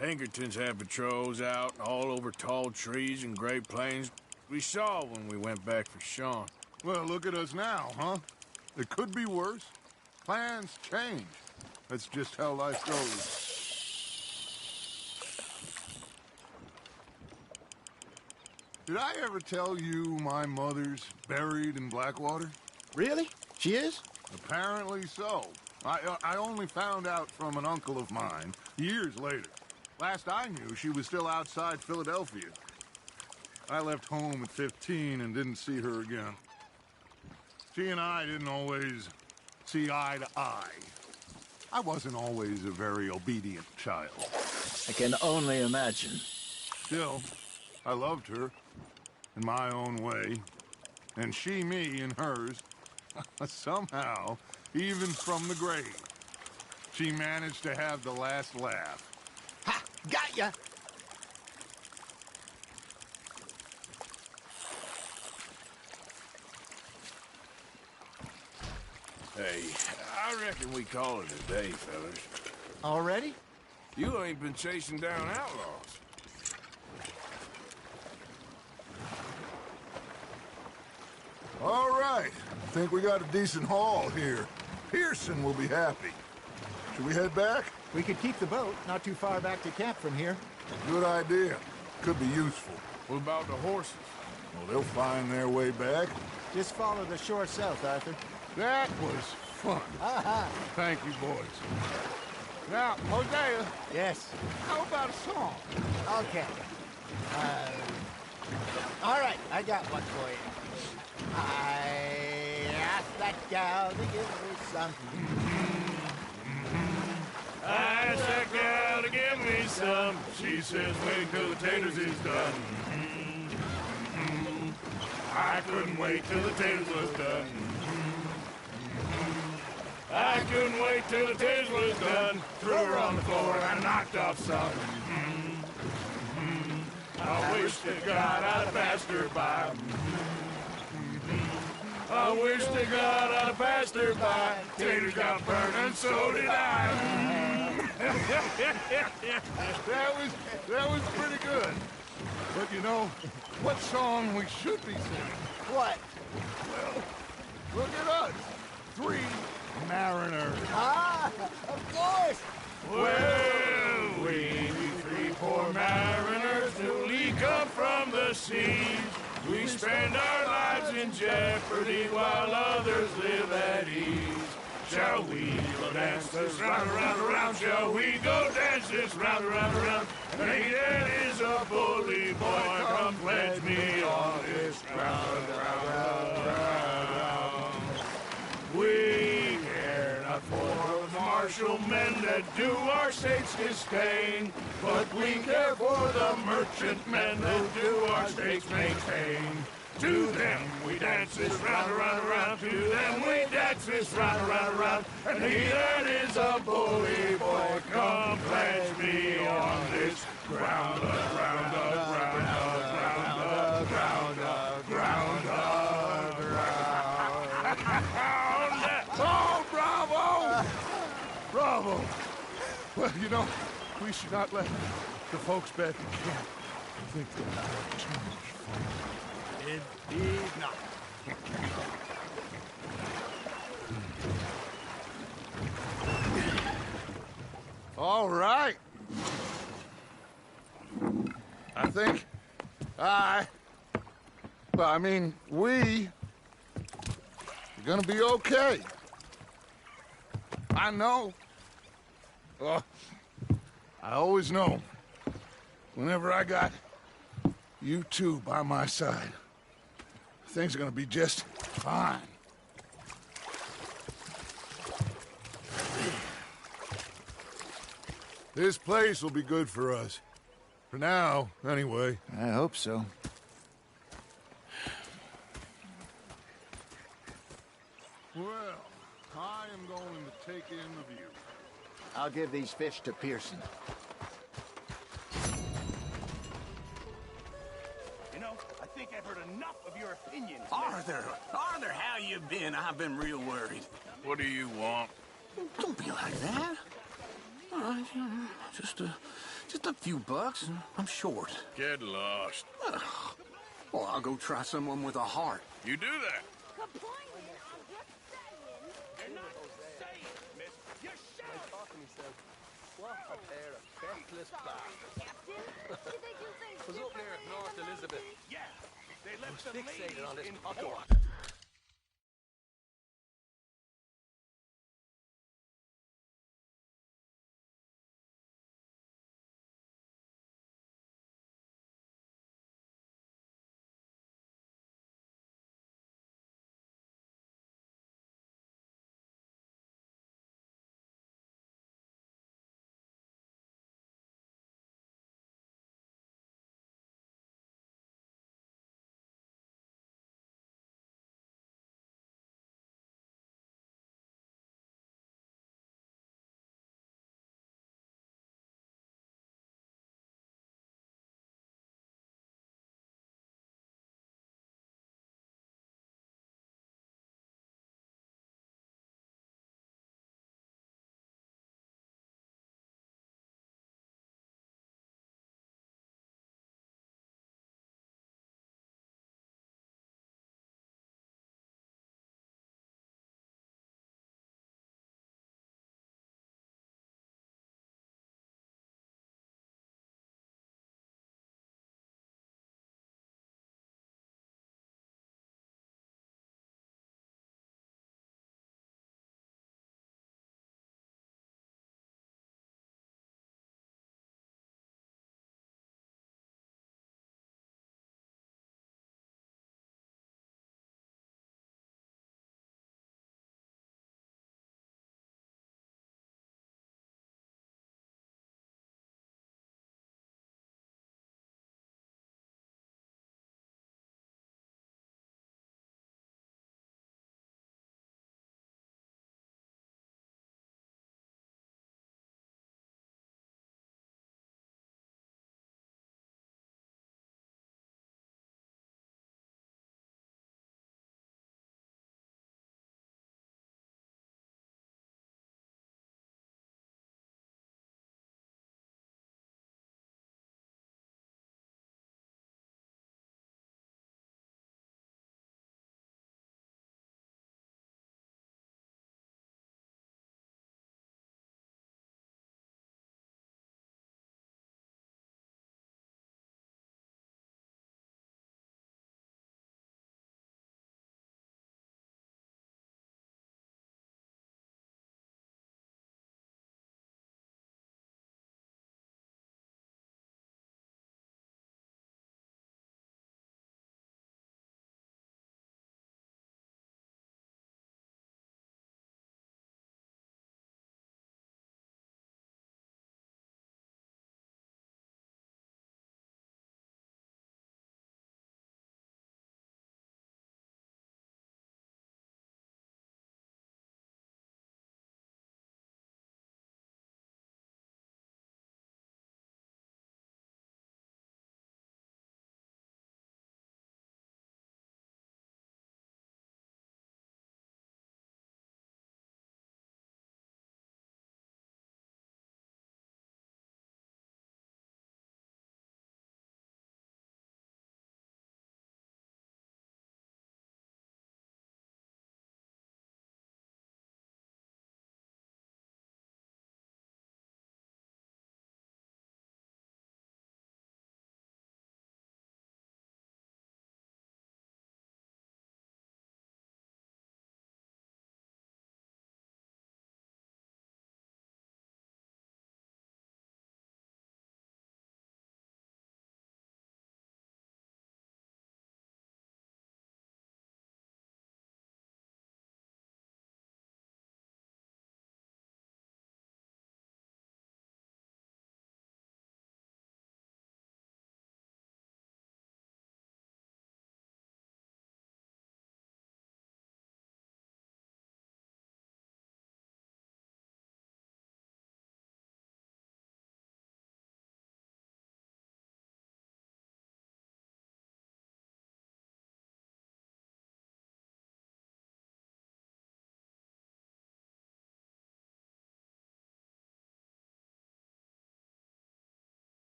Pinkertons had patrols out all over tall trees and Great Plains. We saw when we went back for Sean. Well, look at us now, huh? It could be worse. Plans change. That's just how life goes. Did I ever tell you my mother's buried in Blackwater? Really? She is? Apparently so. I only found out from an uncle of mine years later. Last I knew, she was still outside Philadelphia. I left home at 15 and didn't see her again. She and I didn't always see eye to eye. I wasn't always a very obedient child. I can only imagine. Still, I loved her in my own way, and she me in hers. Somehow, even from the grave, she managed to have the last laugh. Ha! Got ya! Hey, I reckon we call it a day, fellas. Already? You ain't been chasing down outlaws. All right. I think we got a decent haul here. Pearson will be happy. Should we head back? We could keep the boat not too far back to camp from here. Good idea. Could be useful. What about the horses? Well, they'll find their way back. Just follow the shore south, Arthur. That was fun. Thank you, boys. Now, Hosea. Yes? How about a song? Okay. All right, I got one for you. I asked that gal to give me some. I asked that gal to give me some. She says, wait till the taters is done. I couldn't wait till the taters was done. I couldn't wait till the taters was done. Threw her on the floor and knocked off some. I wish to God I'd passed her by. I wish to God I'd passed her by. Taters got burned and so did I. that was pretty good. But you know, what song we should be singing? What? Well, look at us. 3 mariners. Ah, of course. Well, we 3 poor mariners newly come from the seas. We spend our lives in jeopardy while others live at ease. Shall we go dance this round, around, around? Shall we go dance this round, around, around? Nathan is a bully boy. Come pledge me on this ground, round, round. We care not for the martial men that do our state's disdain, but we care for the merchant men that do our state's maintain. To them we dance this round, around, around. To them we dance this round, around, around. And he that is a bully boy, come pledge me on this ground, ground, ground, ground, ground, ground, ground, ground. Well, you know, we should not let the folks back in camp think that I have too much fun. Indeed not. All right. I think we are gonna be okay. I know. I always know. Whenever I got you two by my side, things are gonna be just fine. This place will be good for us. For now, anyway. I hope so. Well, I am going to take in the view. I'll give these fish to Pearson. You know, I think I've heard enough of your opinions. Arthur, how you been? I've been real worried. What do you want? Don't be like that. All right, just a few bucks, and I'm short. Get lost. Well, I'll go try someone with a heart. You do that. You're not saying, miss. You're shouting. What a pair of feckless bastards. Was up there at North Elizabeth. Yeah, they left the Fixated on ladies this in pocket port. watch.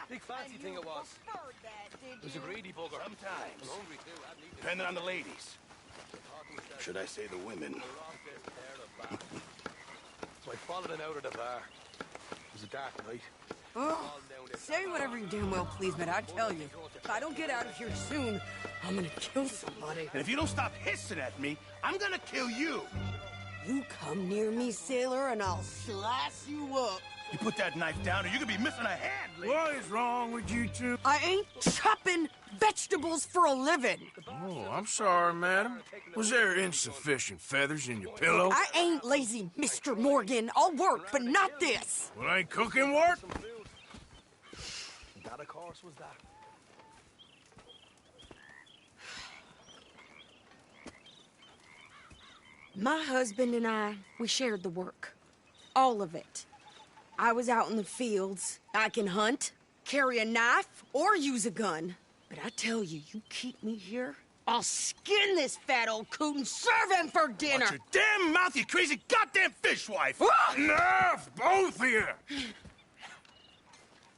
Big fancy thing it was. It was a greedy bugger. Sometimes. Depending on the ladies. Should I say the women? So I followed him out of the bar. It was a dark night. Oh, say whatever you damn well please, but I tell you, if I don't get out of here soon, I'm gonna kill somebody. And if you don't stop hissing at me, I'm gonna kill you. You come near me, sailor, and I'll slice you up. You put that knife down or you could be missing a hand. What is wrong with you two? I ain't chopping vegetables for a living. Oh, I'm sorry, madam. Was there insufficient feathers in your pillow? I ain't lazy, Mr. Morgan. I'll work, but not this. Well, ain't cooking work? That, of course, was that. My husband and I, we shared the work. All of it. I was out in the fields. I can hunt, carry a knife, or use a gun. But I tell you, you keep me here, I'll skin this fat old coot and serve him for dinner. Watch your damn mouth, you crazy goddamn fishwife! Enough, both of you!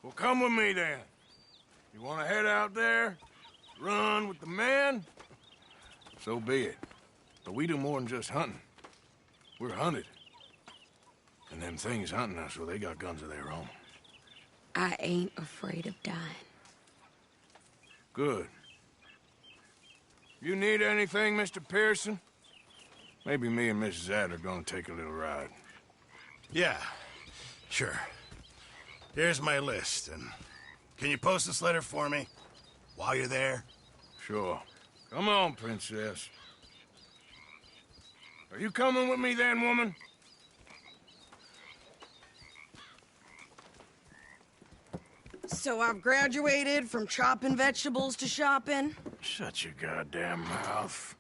Well, come with me, then. You want to head out there, run with the men? So be it. But we do more than just hunting. We're hunted. And them things hunting us, well, they got guns of their own. I ain't afraid of dying. Good. You need anything, Mr. Pearson? Maybe me and Mrs. Adler gonna take a little ride. Yeah, sure. Here's my list, and can you post this letter for me while you're there? Sure. Come on, Princess. Are you coming with me then, woman? So I've graduated from chopping vegetables to shopping? Shut your goddamn mouth.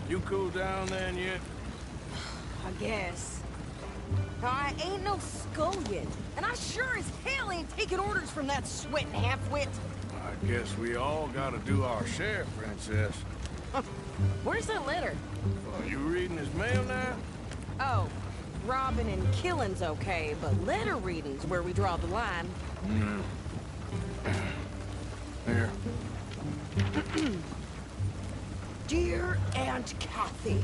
You cool down then yet? I guess. I ain't no scullion, and I sure as hell ain't taking orders from that sweating half-wit. I guess we all gotta do our share, Princess. Where's that letter? Are you reading his mail now? Oh, robbing and killing's okay, but letter reading's where we draw the line. Here. Dear Aunt Kathy.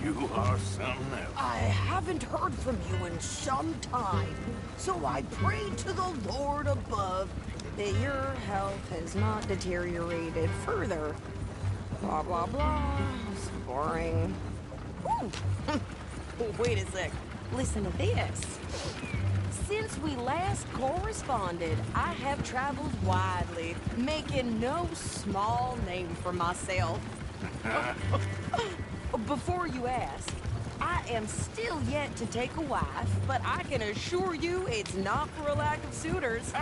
You are something else. I haven't heard from you in some time, so I pray to the Lord above that your health has not deteriorated further. Blah, blah, blah. It's boring. Ooh. Wait a sec. Listen to this. Since we last corresponded, I have traveled widely, making no small name for myself. Before you ask, I am still yet to take a wife, but I can assure you it's not for a lack of suitors.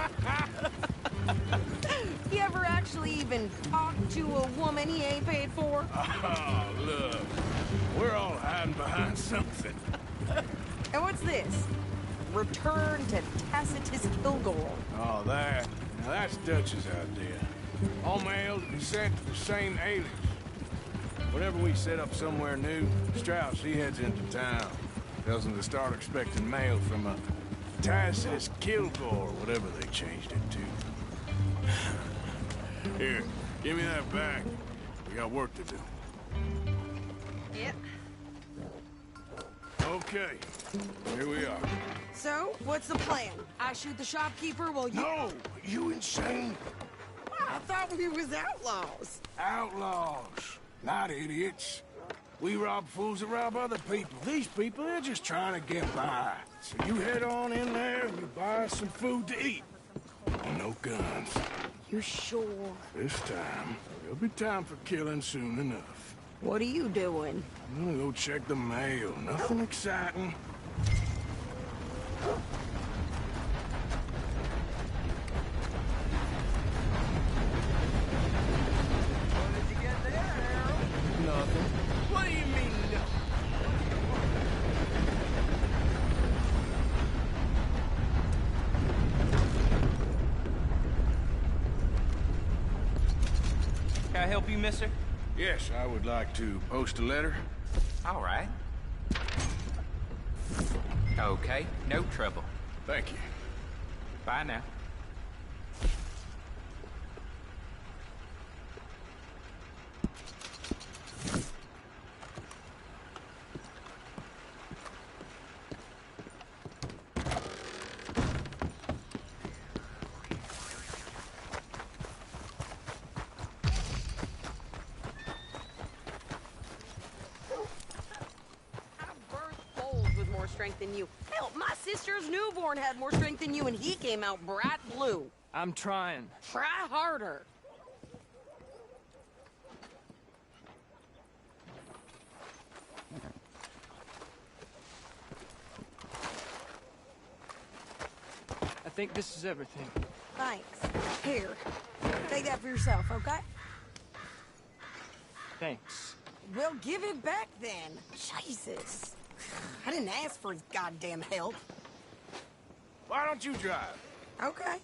You ever actually even talked to a woman he ain't paid for? Oh, look. We're all hiding behind something. And what's this? Return to Tacitus Kilgore. Oh, that. Now, that's Dutch's idea. All mail to be sent to the same alias. Whenever we set up somewhere new, Strauss, he heads into town. Tells them to start expecting mail from a Tacitus Kilgore, whatever they changed it to. Here, give me that back. We got work to do. Yep. Okay, here we are. So, what's the plan? I shoot the shopkeeper while you... No! You insane? I thought we was outlaws. Outlaws, not idiots. We rob fools that rob other people. These people, they're just trying to get by. So you head on in there and you buy some food to eat. And no guns. You sure? This time, there'll be time for killing soon enough. What are you doing? I'm gonna go check the mail. Nothing exciting. Nothing. What do you mean, no? help you, mister? Yes, I would like to post a letter. All right. Okay, no trouble. Thank you. Bye now. Strength than you. Hell, my sister's newborn had more strength than you, and he came out bright blue. I'm trying. Try harder. I think this is everything. Thanks. Here, take that for yourself, okay? Thanks. Well, give it back then. Jesus. I didn't ask for his goddamn help. Why don't you drive? Okay.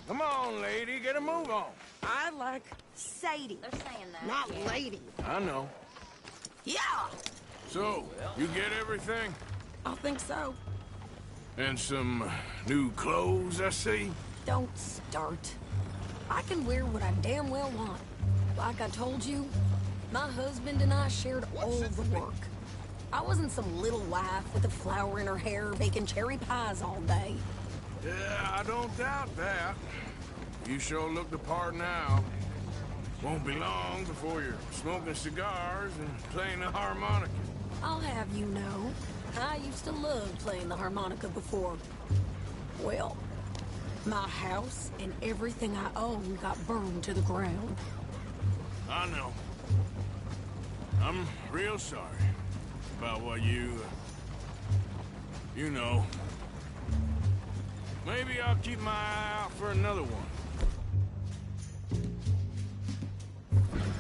Come on, lady, get a move on. I like Sadie. They're saying that. Not lady. I know. Yeah! So, you get everything? I think so. And some new clothes, I see? Don't start. I can wear what I damn well want. Like I told you, my husband and I shared all the work. I wasn't some little wife with a flower in her hair baking cherry pies all day. Yeah, I don't doubt that. You sure look the part now. Won't be long before you're smoking cigars and playing the harmonica. I'll have you know, I used to love playing the harmonica before. Well, my house and everything I own got burned to the ground. I know. I'm real sorry about what you know. Maybe I'll keep my eye out for another one.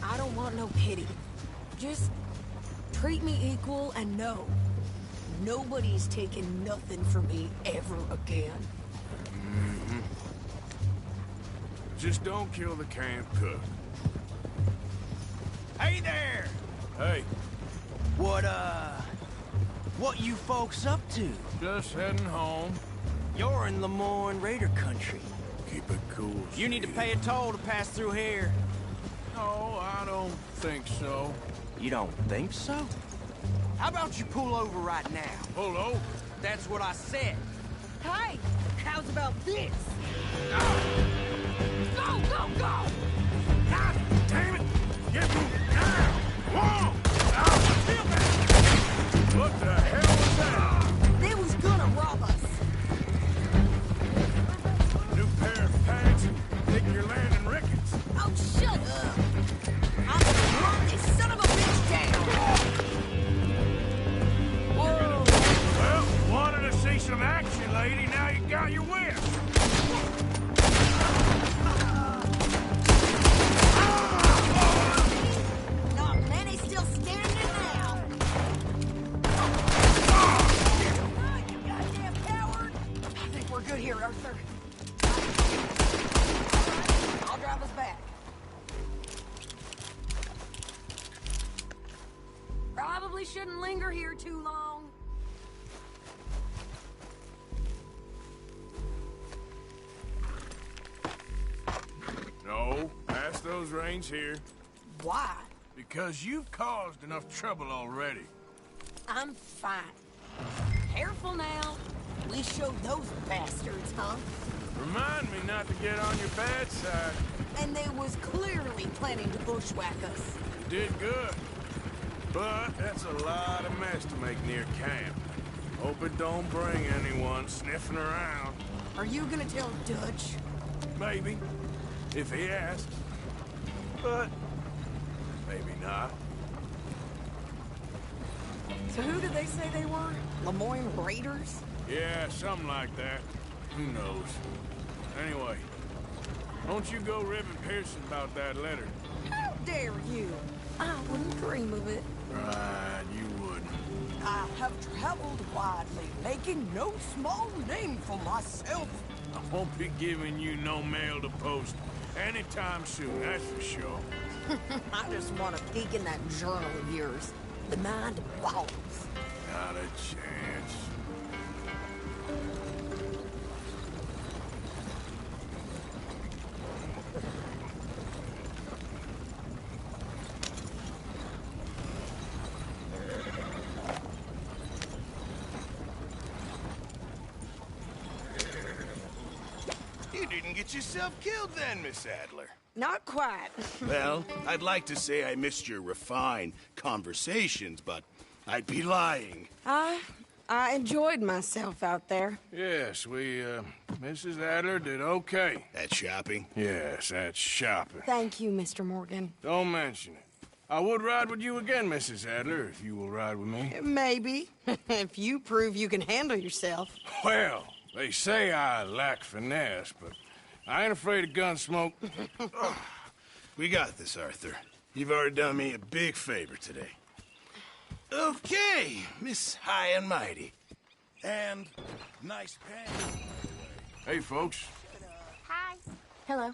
I don't want no pity. Just treat me equal and know nobody's taking nothing from me ever again. Mm-hmm. Just don't kill the camp cook. Hey there! Hey. What you folks up to? Just heading home. You're in Lemoyne Raider country. Keep it cool, You need to pay a toll to pass through here. No, I don't think so. You don't think so? How about you pull over right now? Pull over? That's what I said. Hey, how's about this? Go, go, go! God damn it! Get moving now! Whoa! What the hell was that? They was gonna rob us. New pair of pants and think you're landing Ricketts. Oh, shut up! I'm gonna run this son of a bitch down! Whoa! Well, wanted to see some action, lady. Now you got your whip. Not many still standing now. You goddamn coward! I think we're good here, Arthur. I'll drive us back. Probably shouldn't linger here too long. No, pass those reins here. Why? Because you've caused enough trouble already. I'm fine. Careful now. We showed those bastards, huh? Remind me not to get on your bad side. And they was clearly planning to bushwhack us. You did good. But that's a lot of mess to make near camp. Hope it don't bring anyone sniffing around. Are you gonna tell Dutch? Maybe. If he asks. But maybe not. So who did they say they were? Lemoyne Raiders? Yeah, something like that. Who knows? Anyway, don't you go ribbing Pearson about that letter. How dare you? I wouldn't dream of it. Right, you wouldn't. I have traveled widely, making no small name for myself. I won't be giving you no mail to post anytime soon, that's for sure. I just want to peek in that journal of yours. The mind boggles. Not a chance. You didn't get yourself killed then, Miss Adler. Not quite. Well, I'd like to say I missed your refined conversations, but I'd be lying. I enjoyed myself out there. Yes, Mrs. Adler did okay. At shopping? Yes, that's shopping. Thank you, Mr. Morgan. Don't mention it. I would ride with you again, Mrs. Adler, if you will ride with me. Maybe. If you prove you can handle yourself. Well, they say I lack finesse, but I ain't afraid of gun smoke. We got this, Arthur. You've already done me a big favor today. Okay, Miss High and Mighty. And nice pants. Hey, folks. Hi. Hello.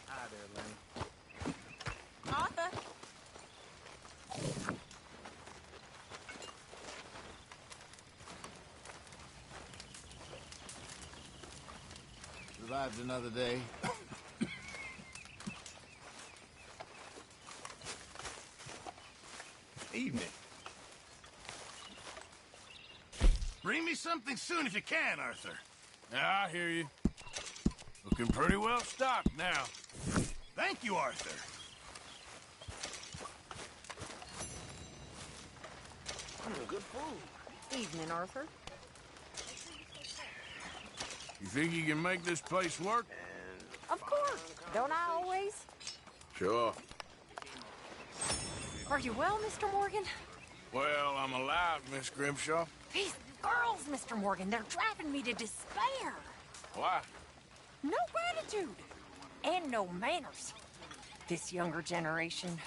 Hi there, Lenny. Arthur. Survived another day. Evening. Bring me something soon if you can, Arthur. Yeah, I hear you. Looking pretty well stocked now. Thank you, Arthur. Good food. Evening, Arthur. You think you can make this place work? Of course. Don't I always? Sure. Are you well, Mr. Morgan? Well, I'm alive, Miss Grimshaw. These girls, Mr. Morgan, they're driving me to despair. Why? No gratitude. And no manners. This younger generation,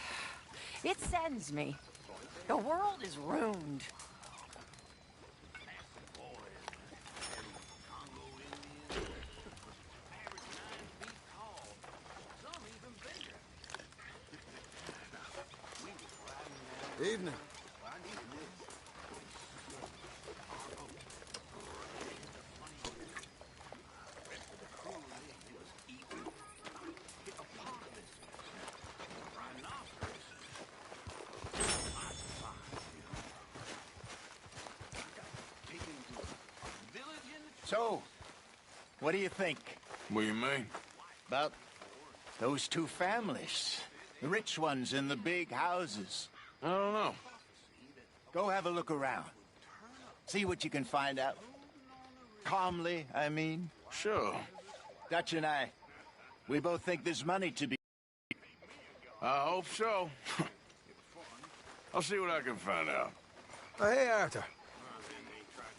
it saddens me. The world is ruined. Evening. So, what do you think? What do you mean? About those two families. The rich ones in the big houses. I don't know. Go have a look around. See what you can find out. Calmly, I mean. Sure. Dutch and I, we both think there's money to be... I hope so. I'll see what I can find out. Oh, hey, Arthur.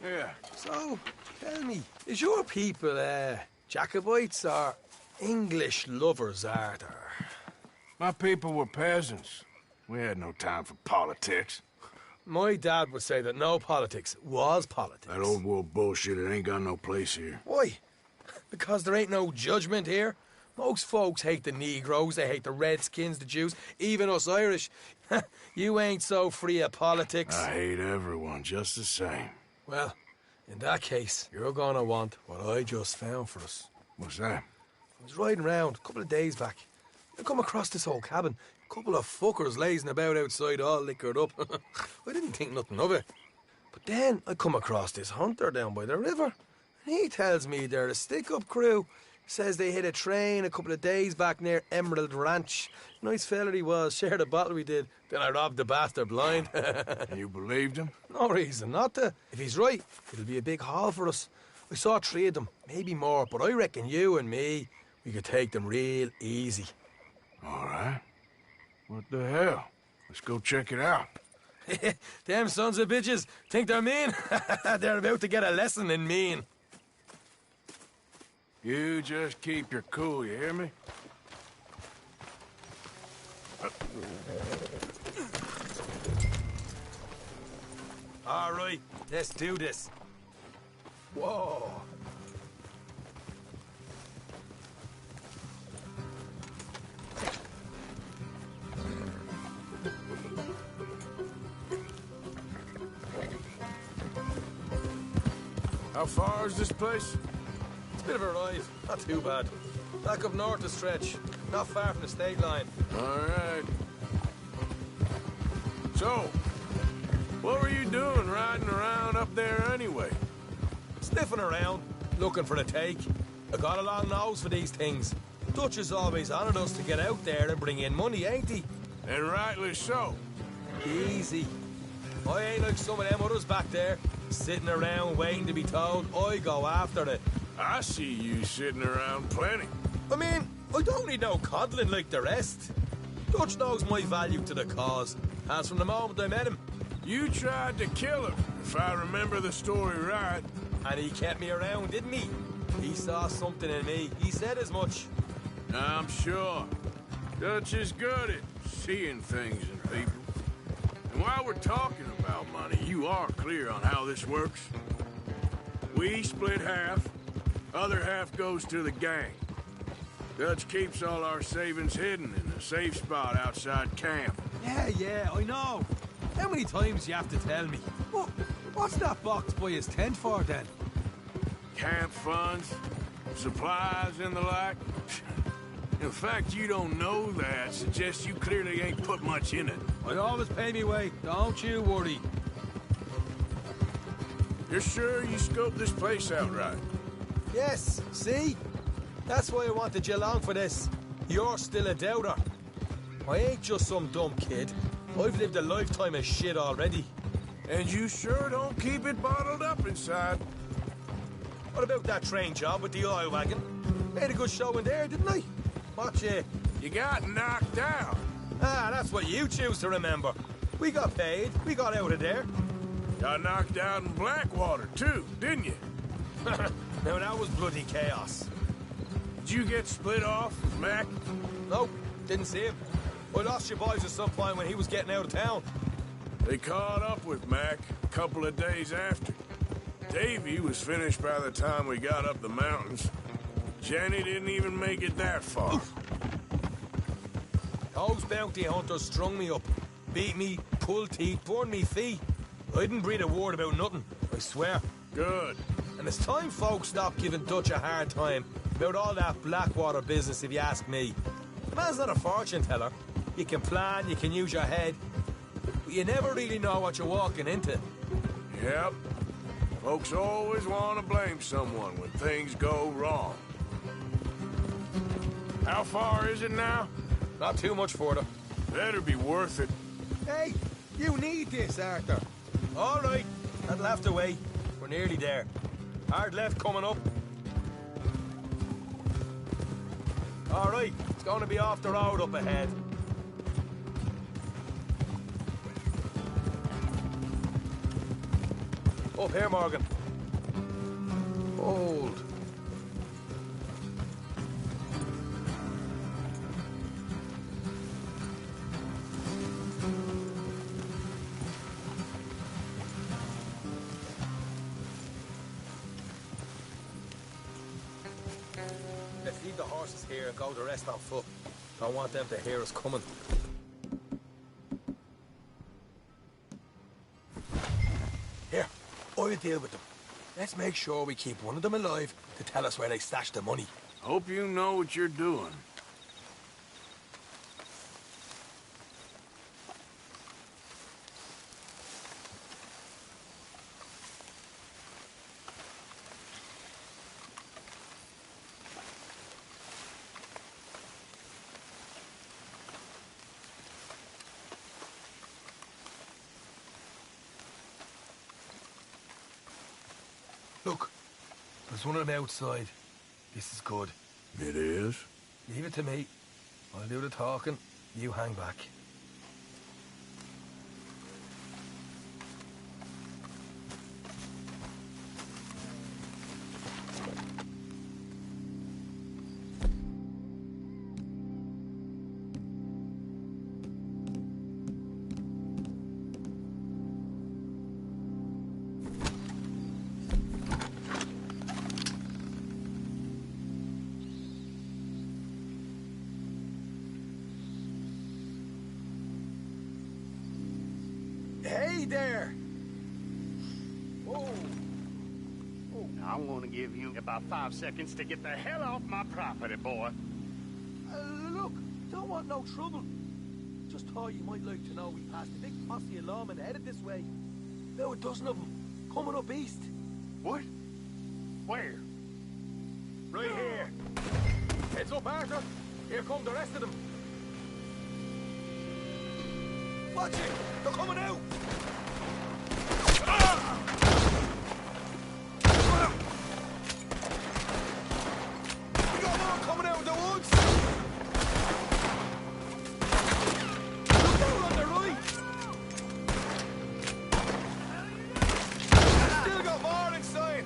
Yeah. So, tell me, is your people, Jacobites or English lovers, Arthur? My people were peasants. We had no time for politics. My dad would say that no politics was politics. That old world bullshit, it ain't got no place here. Why? Because there ain't no judgment here. Most folks hate the Negroes, they hate the Redskins, the Jews, even us Irish. You ain't so free of politics. I hate everyone just the same. Well, in that case, you're gonna want what I just found for us. What's that? I was riding around a couple of days back. I come across this old cabin. A couple of fuckers lazing about outside all liquored up. I didn't think nothing of it. But then I come across this hunter down by the river. And he tells me they're a stick-up crew. Says they hit a train a couple of days back near Emerald Ranch. Nice fella he was, shared a bottle we did. Then I robbed the bastard blind. You believed him? No reason not to. If he's right, it'll be a big haul for us. I saw 3 of them, maybe more, but I reckon you and me, we could take them real easy. All right. What the hell? Let's go check it out. Them sons of bitches think they're mean. They're about to get a lesson in mean. You just keep your cool, you hear me? All right, let's do this. Whoa. How far is this place? It's a bit of a ride. Not too bad. Back up north a stretch. Not far from the state line. All right. So, what were you doing riding around up there anyway? Sniffing around, looking for a take. I got a long nose for these things. Dutch has always honoured us to get out there and bring in money, ain't he? And rightly so. Easy. I ain't like some of them others back there, sitting around waiting to be told. I go after it. I see you sitting around plenty. I mean, I don't need no coddling like the rest. Dutch knows my value to the cause, as from the moment I met him. You tried to kill him, if I remember the story right. And he kept me around, didn't he? He saw something in me. He said as much. I'm sure. Dutch is good at seeing things in people. And while we're talking about money, you are clear on how this works. We split half. Other half goes to the gang. Dutch keeps all our savings hidden in a safe spot outside camp. Yeah, I know. How many times you have to tell me? What's that box by his tent for, then? Camp funds, supplies, and the like. In fact, you don't know that suggests you clearly ain't put much in it. I always pay me way. Don't you worry. You're sure you scoped this place out right? Yes, see? That's why I wanted you along for this. You're still a doubter. I ain't just some dumb kid. I've lived a lifetime of shit already. And you sure don't keep it bottled up inside. What about that train job with the oil wagon? Made a good show in there, didn't I? Watch it. You got knocked out. Ah, that's what you choose to remember. We got paid. We got out of there. Got knocked out in Blackwater, too, didn't you? Now, that was bloody chaos. Did you get split off with Mac? Nope, didn't see him. I lost your boys at some point when he was getting out of town. They caught up with Mac a couple of days after. Davy was finished by the time we got up the mountains. Jenny didn't even make it that far. Those bounty hunters strung me up, beat me, pulled teeth, burned me feet. I didn't breathe a word about nothing, I swear. Good. And it's time folks stopped giving Dutch a hard time about all that Blackwater business, if you ask me. The man's not a fortune teller. You can plan, you can use your head, but you never really know what you're walking into. Yep. Folks always want to blame someone when things go wrong. How far is it now? Not too much further. Better be worth it. Hey, you need this, Arthur. All right, that'll have to wait. We're nearly there. Hard left coming up. All right, it's going to be off the road up ahead. Up here, Morgan. Hold. Let's leave the horses here and go the rest on foot. Don't want them to hear us coming. Here, I'll deal with them. Let's make sure we keep one of them alive to tell us where they stashed the money. Hope you know what you're doing. Look, there's one of them outside. This is good. It is? Leave it to me. I'll do the talking. You hang back. Hey there! Whoa! Oh. I'm gonna give you about 5 seconds to get the hell off my property, boy. Look, don't want no trouble. Just thought you might like to know we passed a big posse of lawmen headed this way. About a dozen of them, coming up east. What? Where? Right here. Heads up, Arthur. Here come the rest of them. Watch it! They're coming out! We got more coming out of the woods! Look out on the right! Still got more inside!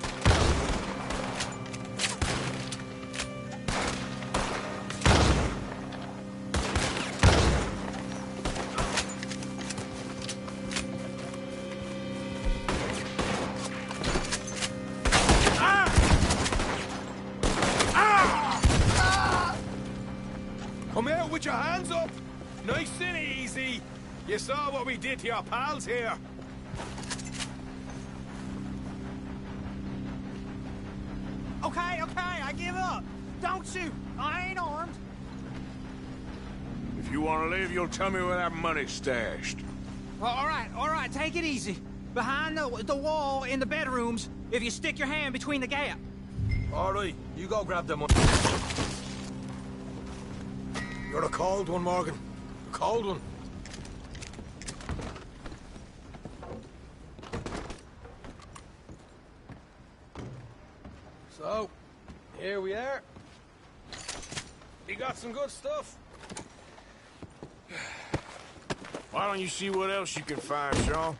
Come out with your hands up! Nice and easy! You saw what we did to your pals here! Okay, I give up. Don't shoot. I ain't armed. If you want to leave, you'll tell me where that money's stashed. Well, all right, take it easy. Behind the wall in the bedrooms, if you stick your hand between the gap. All right, you go grab the money. You're a cold one, Morgan. A cold one. So, here we are. We got some good stuff. Why don't you see what else you can find, Sean?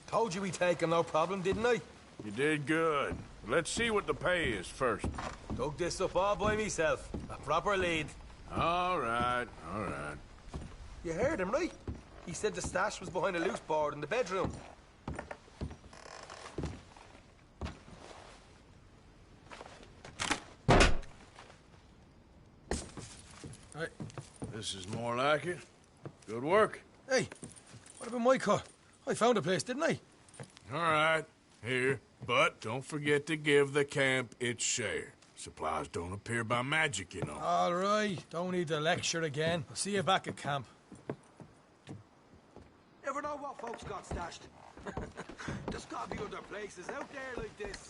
Told you we'd take him, no problem, didn't I? You did good. Let's see what the pay is first. Dug this up all by myself. A proper lead. All right, all right. You heard him, right? He said the stash was behind a loose board in the bedroom. Hey, this is more like it. Good work. Hey, what about my car? I found a place, didn't I? All right, here. But don't forget to give the camp its share. Supplies don't appear by magic, you know. All right, don't need to lecture again. I'll see you back at camp. Never know what folks got stashed. There's gotta be other places out there like this.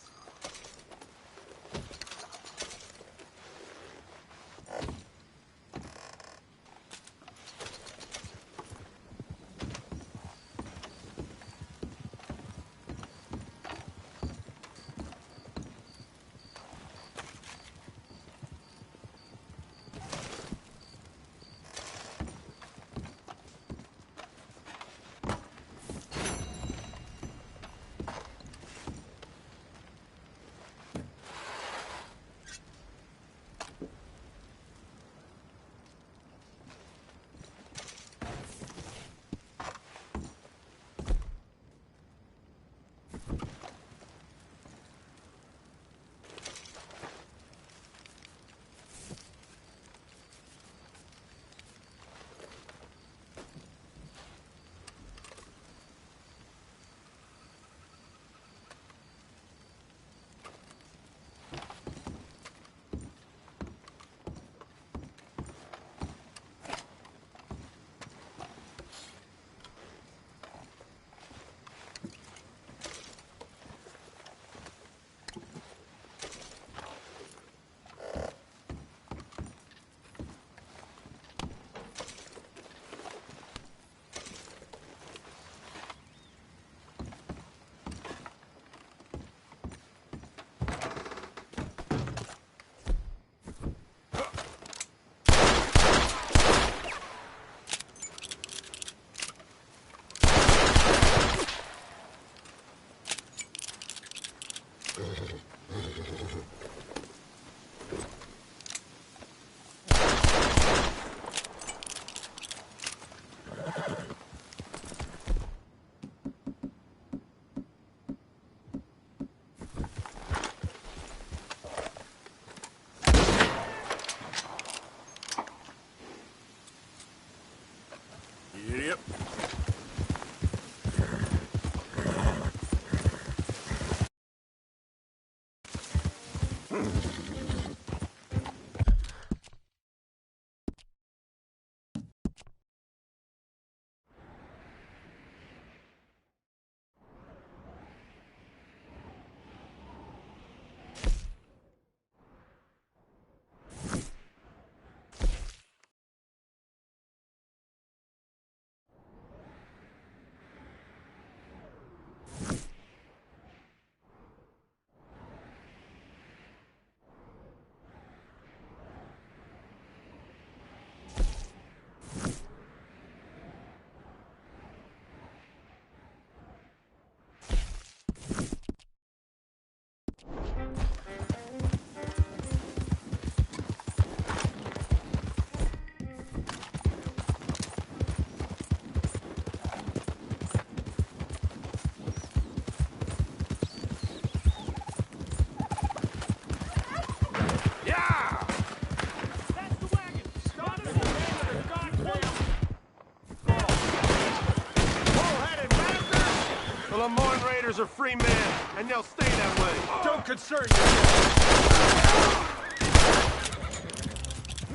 The Lemoyne Raiders are free men, and they'll stay that way. Don't concern yourself.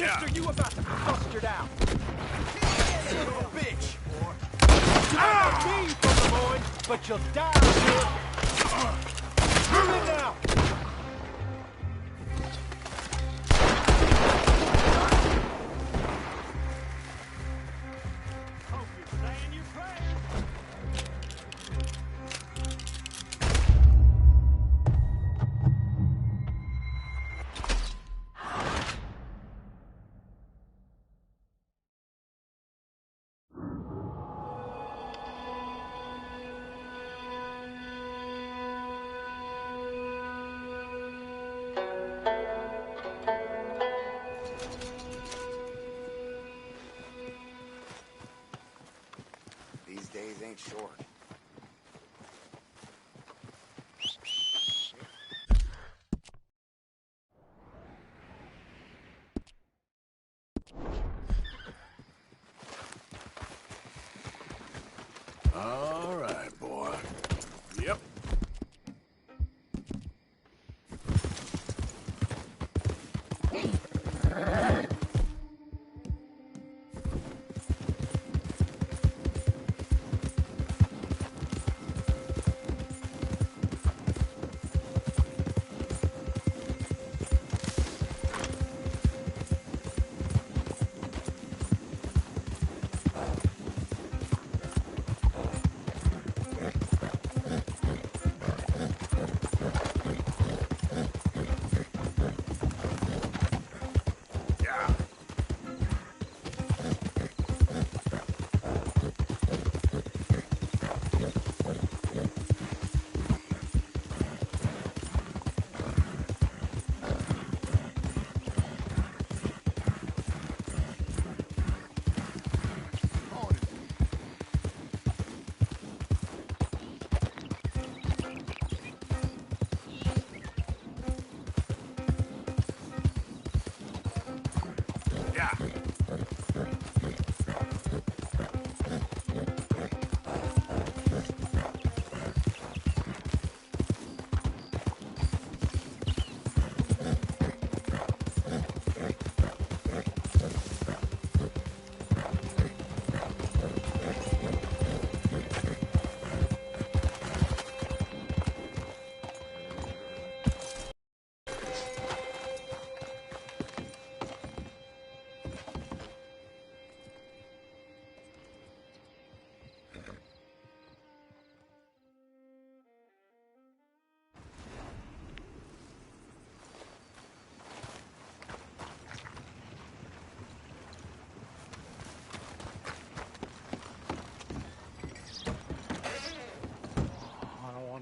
Mister, you about to be busted out. Son of a bitch. You might be from Lemoyne, but you'll die here. Move it now. These days ain't short. All right, boy. Yep.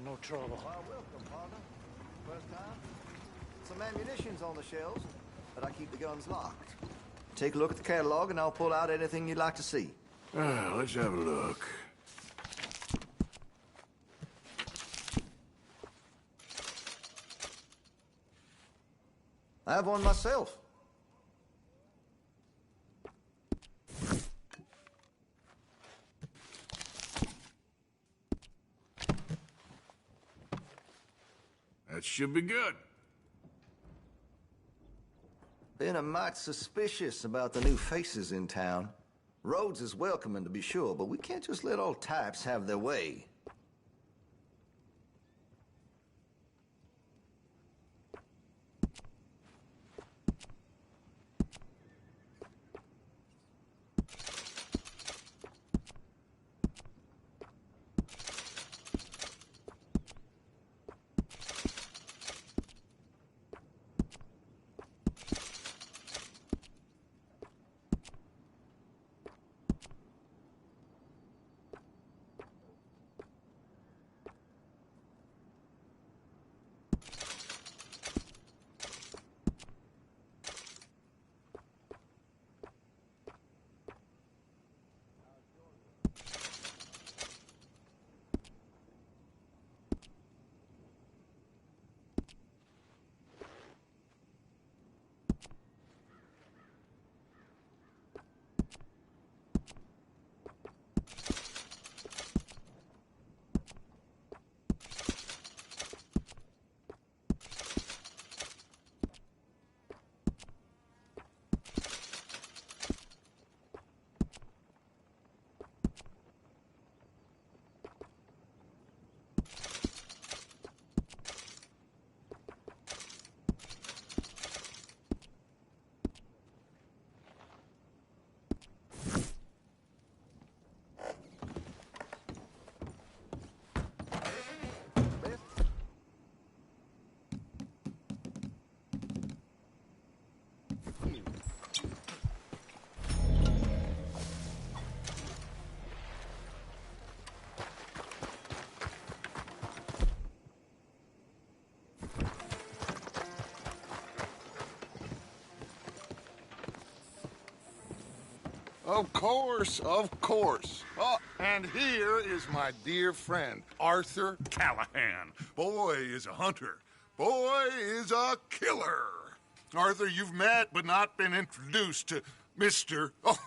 No trouble. Well, welcome, partner. First time? Some ammunition's on the shelves, but I keep the guns locked. Take a look at the catalog, and I'll pull out anything you'd like to see. Let's have a look. I have one myself. That should be good. Been a mite suspicious about the new faces in town. Rhodes is welcoming, to be sure, but we can't just let all types have their way. Of course, of course. Oh, and here is my dear friend, Arthur Callahan. Boy is a hunter. Boy is a killer. Arthur, you've met but not been introduced to Mr. Oh,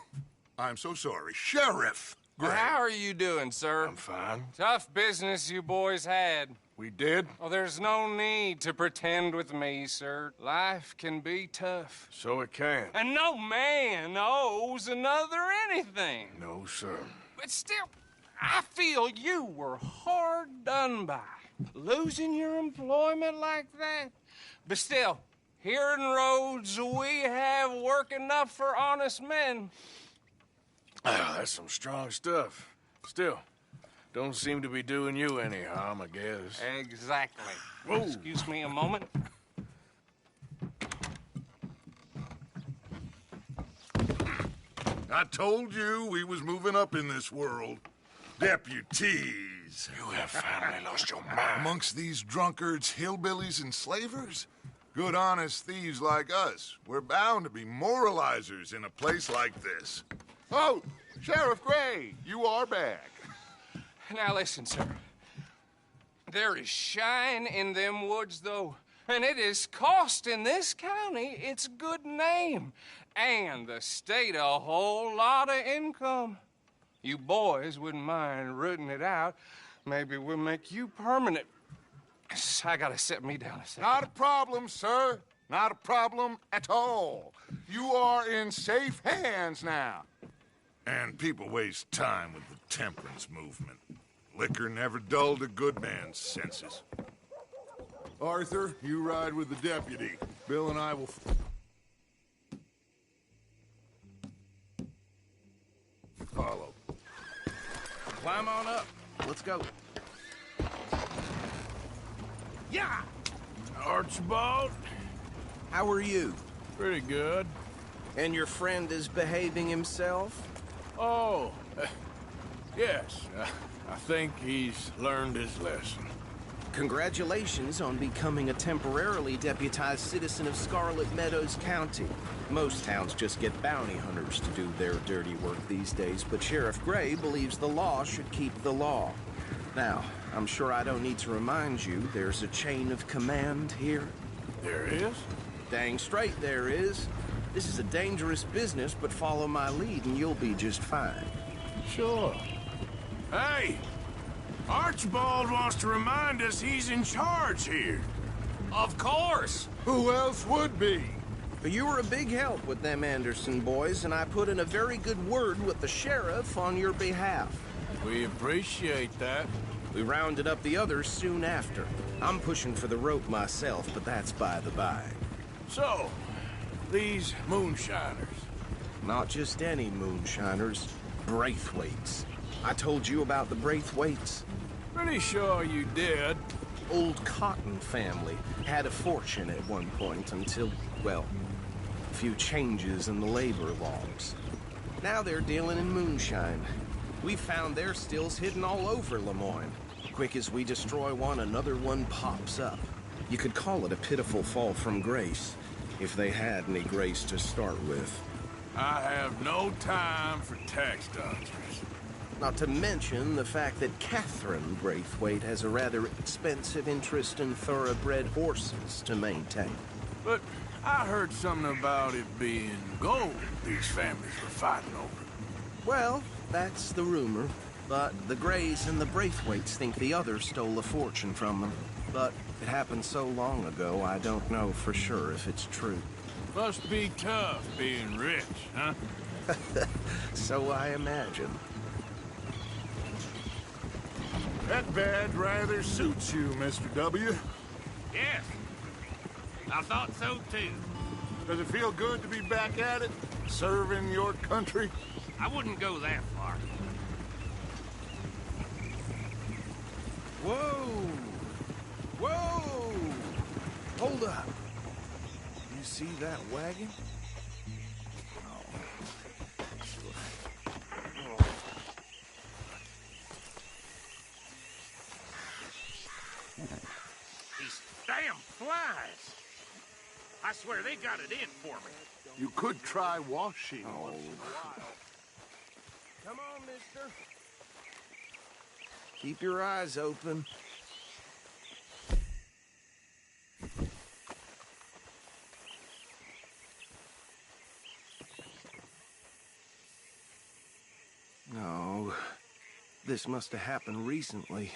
I'm so sorry, Sheriff Gray. How are you doing, sir? I'm fine. Tough business you boys had. We did? Oh, there's no need to pretend with me, sir. Life can be tough. So it can. And no man owes another anything. No, sir. But still, I feel you were hard done by. Losing your employment like that. But still, here in Rhodes, we have work enough for honest men. Oh, that's some strong stuff. Still, don't seem to be doing you any harm, I guess. Exactly. Whoa. Excuse me a moment. I told you we was moving up in this world. Deputies. You have finally lost your mind. Amongst these drunkards, hillbillies, and slavers? Good, honest thieves like us. We're bound to be moralizers in a place like this. Oh, Sheriff Gray, you are back. Now listen, sir. There is shine in them woods, though, and it is costing this county its good name and the state a whole lot of income. You boys wouldn't mind rooting it out. Maybe we'll make you permanent. I gotta set me down a second. Not a problem, sir. Not a problem at all. You are in safe hands now. And people waste time with the temperance movement. Liquor never dulled a good man's senses. Arthur, you ride with the deputy. Bill and I will... follow. Climb on up. Let's go. Yeah! Archibald? How are you? Pretty good. And your friend is behaving himself? Oh, yes. I think he's learned his lesson. Congratulations on becoming a temporarily deputized citizen of Scarlet Meadows County. Most towns just get bounty hunters to do their dirty work these days, but Sheriff Gray believes the law should keep the law. Now, I'm sure I don't need to remind you there's a chain of command here. There is? Dang straight there is. This is a dangerous business, but follow my lead and you'll be just fine. Sure. Hey! Archibald wants to remind us he's in charge here. Of course! Who else would be? But you were a big help with them Anderson boys, and I put in a very good word with the sheriff on your behalf. We appreciate that. We rounded up the others soon after. I'm pushing for the rope myself, but that's by the by. So, these moonshiners. Not just any moonshiners, Braithwaites. I told you about the Braithwaites. Pretty sure you did. Old Cotton family had a fortune at one point until, well, a few changes in the labor laws. Now they're dealing in moonshine. We found their stills hidden all over Lemoyne. Quick as we destroy one, another one pops up. You could call it a pitiful fall from grace, if they had any grace to start with. I have no time for tax dodgers. Not to mention the fact that Catherine Braithwaite has a rather expensive interest in thoroughbred horses to maintain. But I heard something about it being gold these families were fighting over. Well, that's the rumor. But the Greys and the Braithwaites think the others stole a fortune from them. But it happened so long ago, I don't know for sure if it's true. Must be tough being rich, huh? So I imagine. That badge rather suits you, Mr. W. Yes. I thought so, too. Does it feel good to be back at it? Serving your country? I wouldn't go that far. Whoa! Whoa! Hold up. You see that wagon? These damn flies. I swear they got it in for me. You could try washing. Oh. Come on, mister. Keep your eyes open. No, this must have happened recently.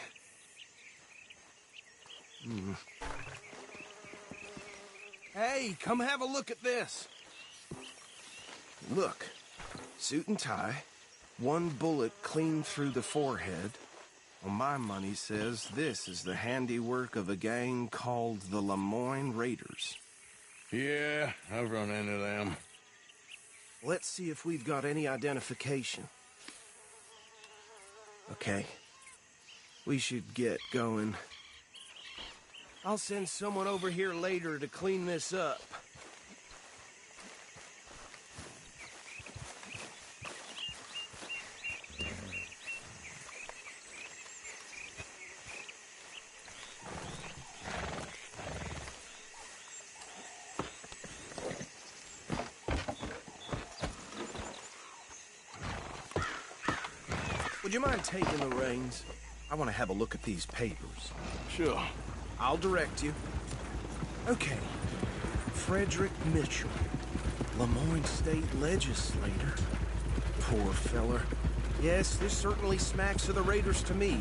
Hey, come have a look at this. Look, suit and tie, one bullet clean through the forehead. Well, my money says this is the handiwork of a gang called the Lemoyne Raiders. Yeah, I've run into them. Let's see if we've got any identification. Okay. We should get going. I'll send someone over here later to clean this up. Would you mind taking the reins? I want to have a look at these papers. Sure. I'll direct you. Okay. Frederick Mitchell, Lemoyne State Legislator. Poor feller. Yes, this certainly smacks of the Raiders to me.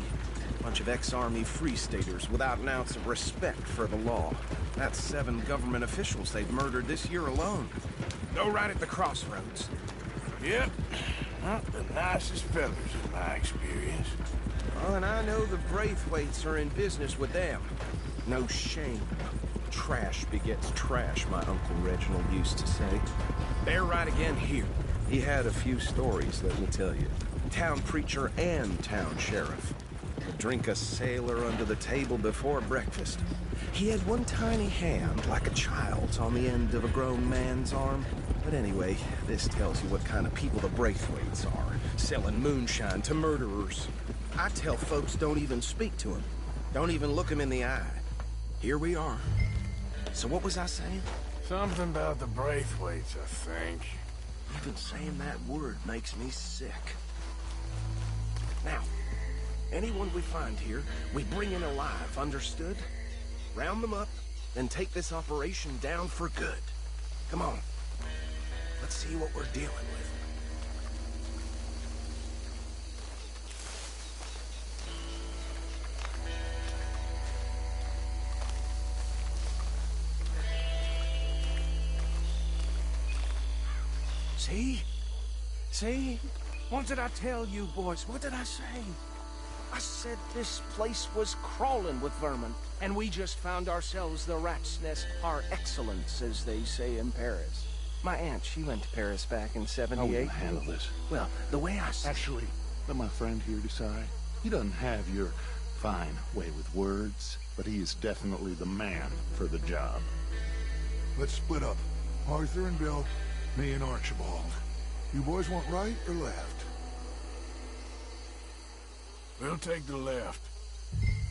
Bunch of ex-Army Free Staters without an ounce of respect for the law. That's 7 government officials they've murdered this year alone. Go right at the crossroads. Yep. Not the nicest fellas in my experience. Well, and I know the Braithwaites are in business with them. No shame. Trash begets trash, my Uncle Reginald used to say. They're right again here. He had a few stories, let me tell you. Town preacher and town sheriff. Would drink a sailor under the table before breakfast. He had one tiny hand, like a child's, on the end of a grown man's arm. But anyway, this tells you what kind of people the Braithwaites are. Selling moonshine to murderers. I tell folks don't even speak to him. Don't even look him in the eye. Here we are. So what was I saying? Something about the Braithwaites, I think. Even saying that word makes me sick. Now, anyone we find here, we bring in alive, understood? Round them up, then take this operation down for good. Come on. Let's see what we're dealing with. See? See? What did I tell you, boys? What did I say? I said this place was crawling with vermin, and we just found ourselves the rat's nest par excellence, as they say in Paris. My aunt, she went to Paris back in '78. How will you handle this? Well, the way I see... Actually, let my friend here decide. He doesn't have your fine way with words, but he is definitely the man for the job. Let's split up. Arthur and Bill, me and Archibald. You boys want right or left? We'll take the left.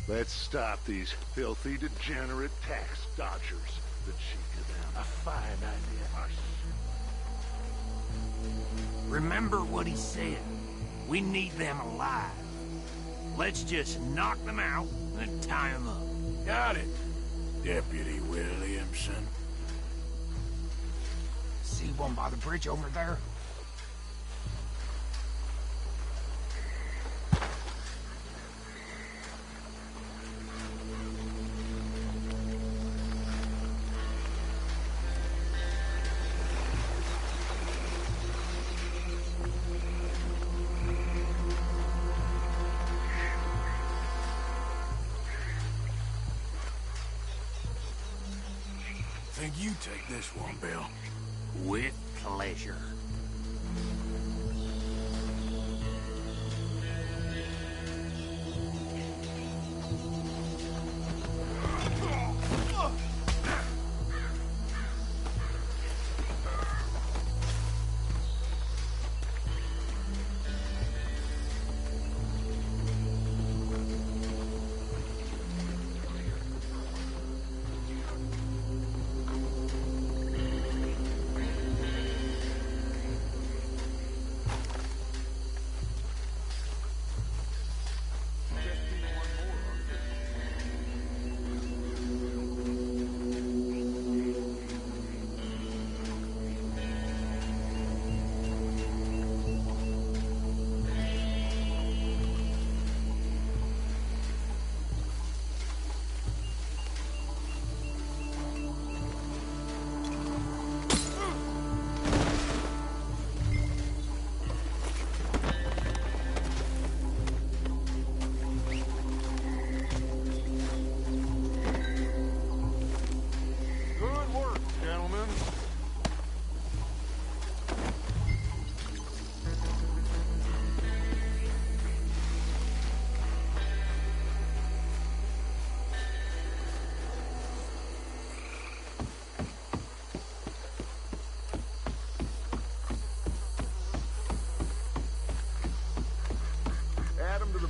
Let's stop these filthy, degenerate tax dodgers. The chief of them. A fine idea. Remember what he said. We need them alive. Let's just knock them out and tie them up. Got it, Deputy Williamson. See one by the bridge over there? Think you take this one, Bill. With pleasure.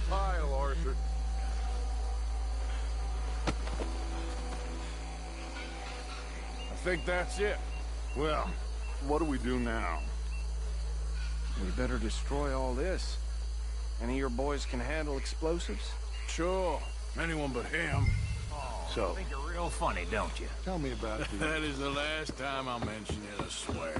Pile, Arthur. I think that's it. Well, what do we do now? We better destroy all this. Any of your boys can handle explosives? Sure. Anyone but him. So, you think you're real funny, don't you? Tell me about it. That is the last time I mention it, I swear.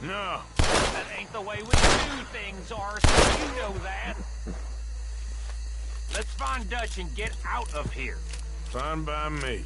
No. That ain't the way we do things, Arthur. You know that. Let's find Dutch and get out of here. Fine by me.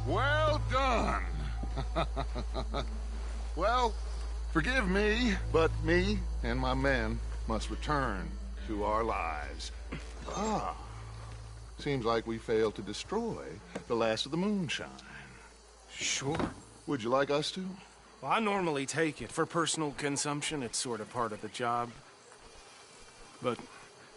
Well done. Well, forgive me, but me and my men must return to our lives. Ah, seems like we failed to destroy the last of the moonshine. Sure. Would you like us to? Well, I normally take it for personal consumption. It's sort of part of the job. But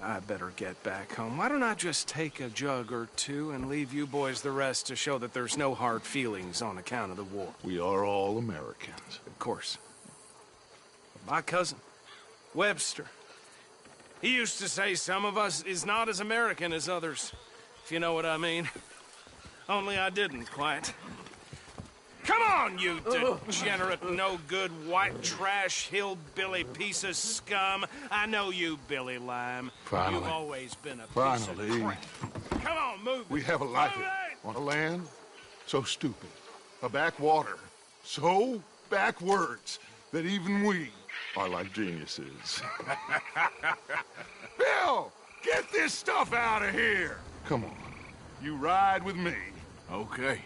I better get back home. Why don't I just take a jug or two and leave you boys the rest to show that there's no hard feelings on account of the war? We are all Americans. Of course. My cousin, Webster, he used to say some of us is not as American as others, if you know what I mean. Only I didn't quite. Come on, you degenerate, no-good, white trash, hillbilly piece of scum. I know you, Billy Lime. Finally. You've always been a piece Finally. of crap. Come on, move We it. have a life Move it. on a land so stupid, a backwater so backwards that even we are like geniuses. Bill, get this stuff out of here. Come on. You ride with me. Okay.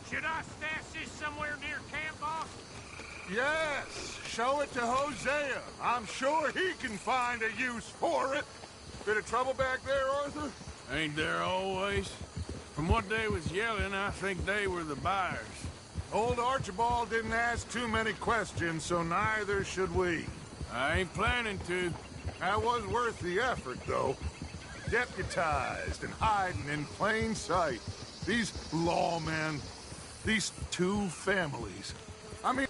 Should I stash this somewhere near camp, boss? Yes, show it to Hosea. I'm sure he can find a use for it. Bit of trouble back there, Arthur? Ain't there always? From what they was yelling, I think they were the buyers. Old Archibald didn't ask too many questions, so neither should we. I ain't planning to. That was worth the effort, though. Deputized and hiding in plain sight. These lawmen, these two families. I mean...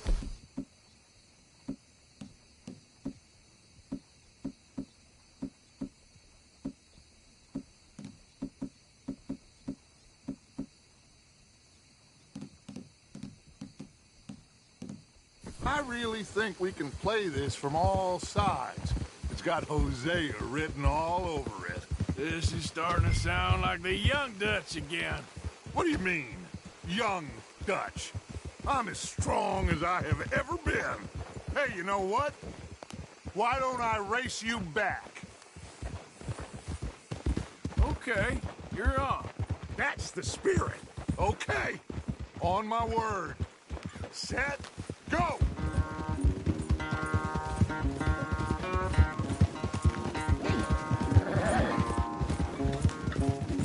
I really think we can play this from all sides. It's got Hosea written all over it. This is starting to sound like the young Dutch again. What do you mean, young Dutch? I'm as strong as I have ever been. Hey, you know what? Why don't I race you back? Okay, you're on. That's the spirit. Okay, on my word. Set, go!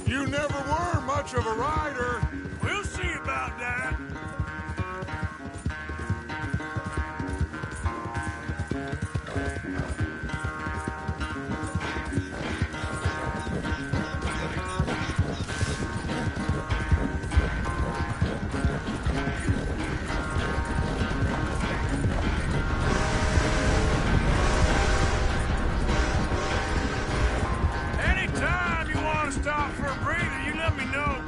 You never were much of a rider. We'll see about that. Anytime you want to stop for a breather, you let me know.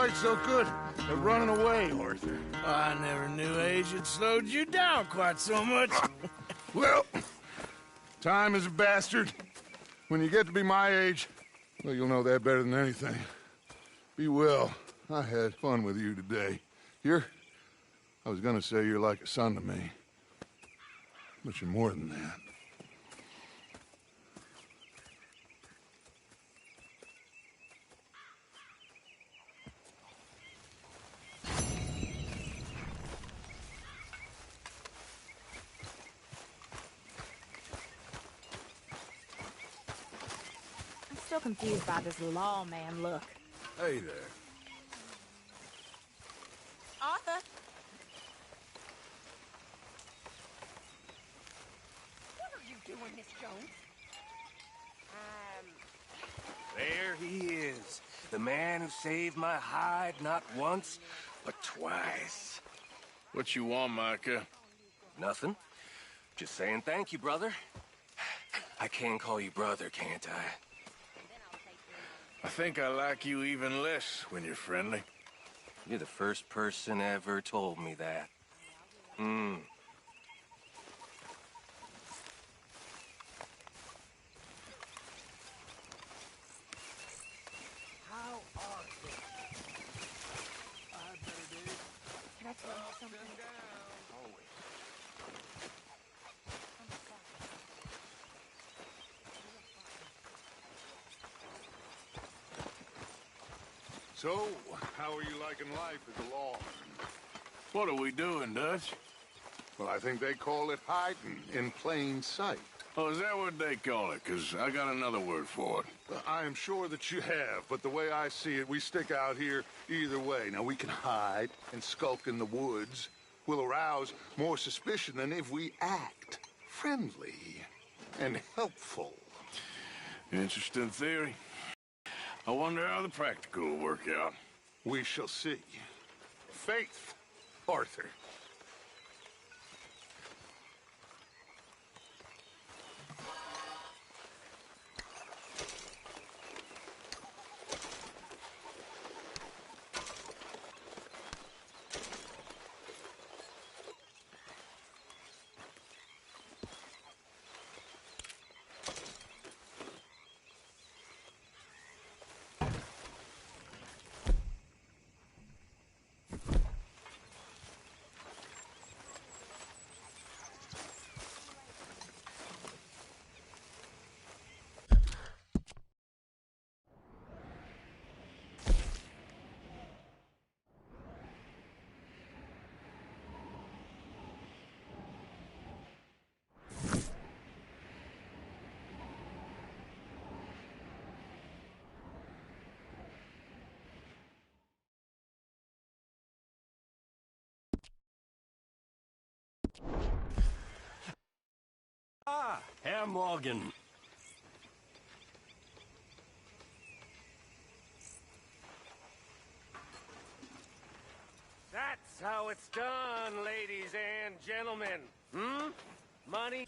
quite so good at running away, Arthur. I never knew age had slowed you down quite so much. Well, time is a bastard. When you get to be my age, well, you'll know that better than anything. Be well. I had fun with you today. I was gonna say you're like a son to me. But you're more than that. I'm still confused by this lawman look. Hey there. Arthur! What are you doing, Miss Jones? There he is. The man who saved my hide not once, but twice. What you want, Micah? Nothing. Just saying thank you, brother. I can call you brother, can't I? I think I like you even less when you're friendly. You're the first person ever told me that. How are you? Can I tell you something? So, how are you liking life as a lawman? What are we doing, Dutch? Well, I think they call it hiding in plain sight. Oh, is that what they call it? Because I got another word for it. I am sure that you have, but the way I see it, we stick out here either way. Now, we can hide and skulk in the woods. We'll arouse more suspicion than if we act friendly and helpful. Interesting theory. I wonder how the practical will work out. We shall see. Faith, Arthur. Herr Morgan. That's how it's done, ladies and gentlemen. Money...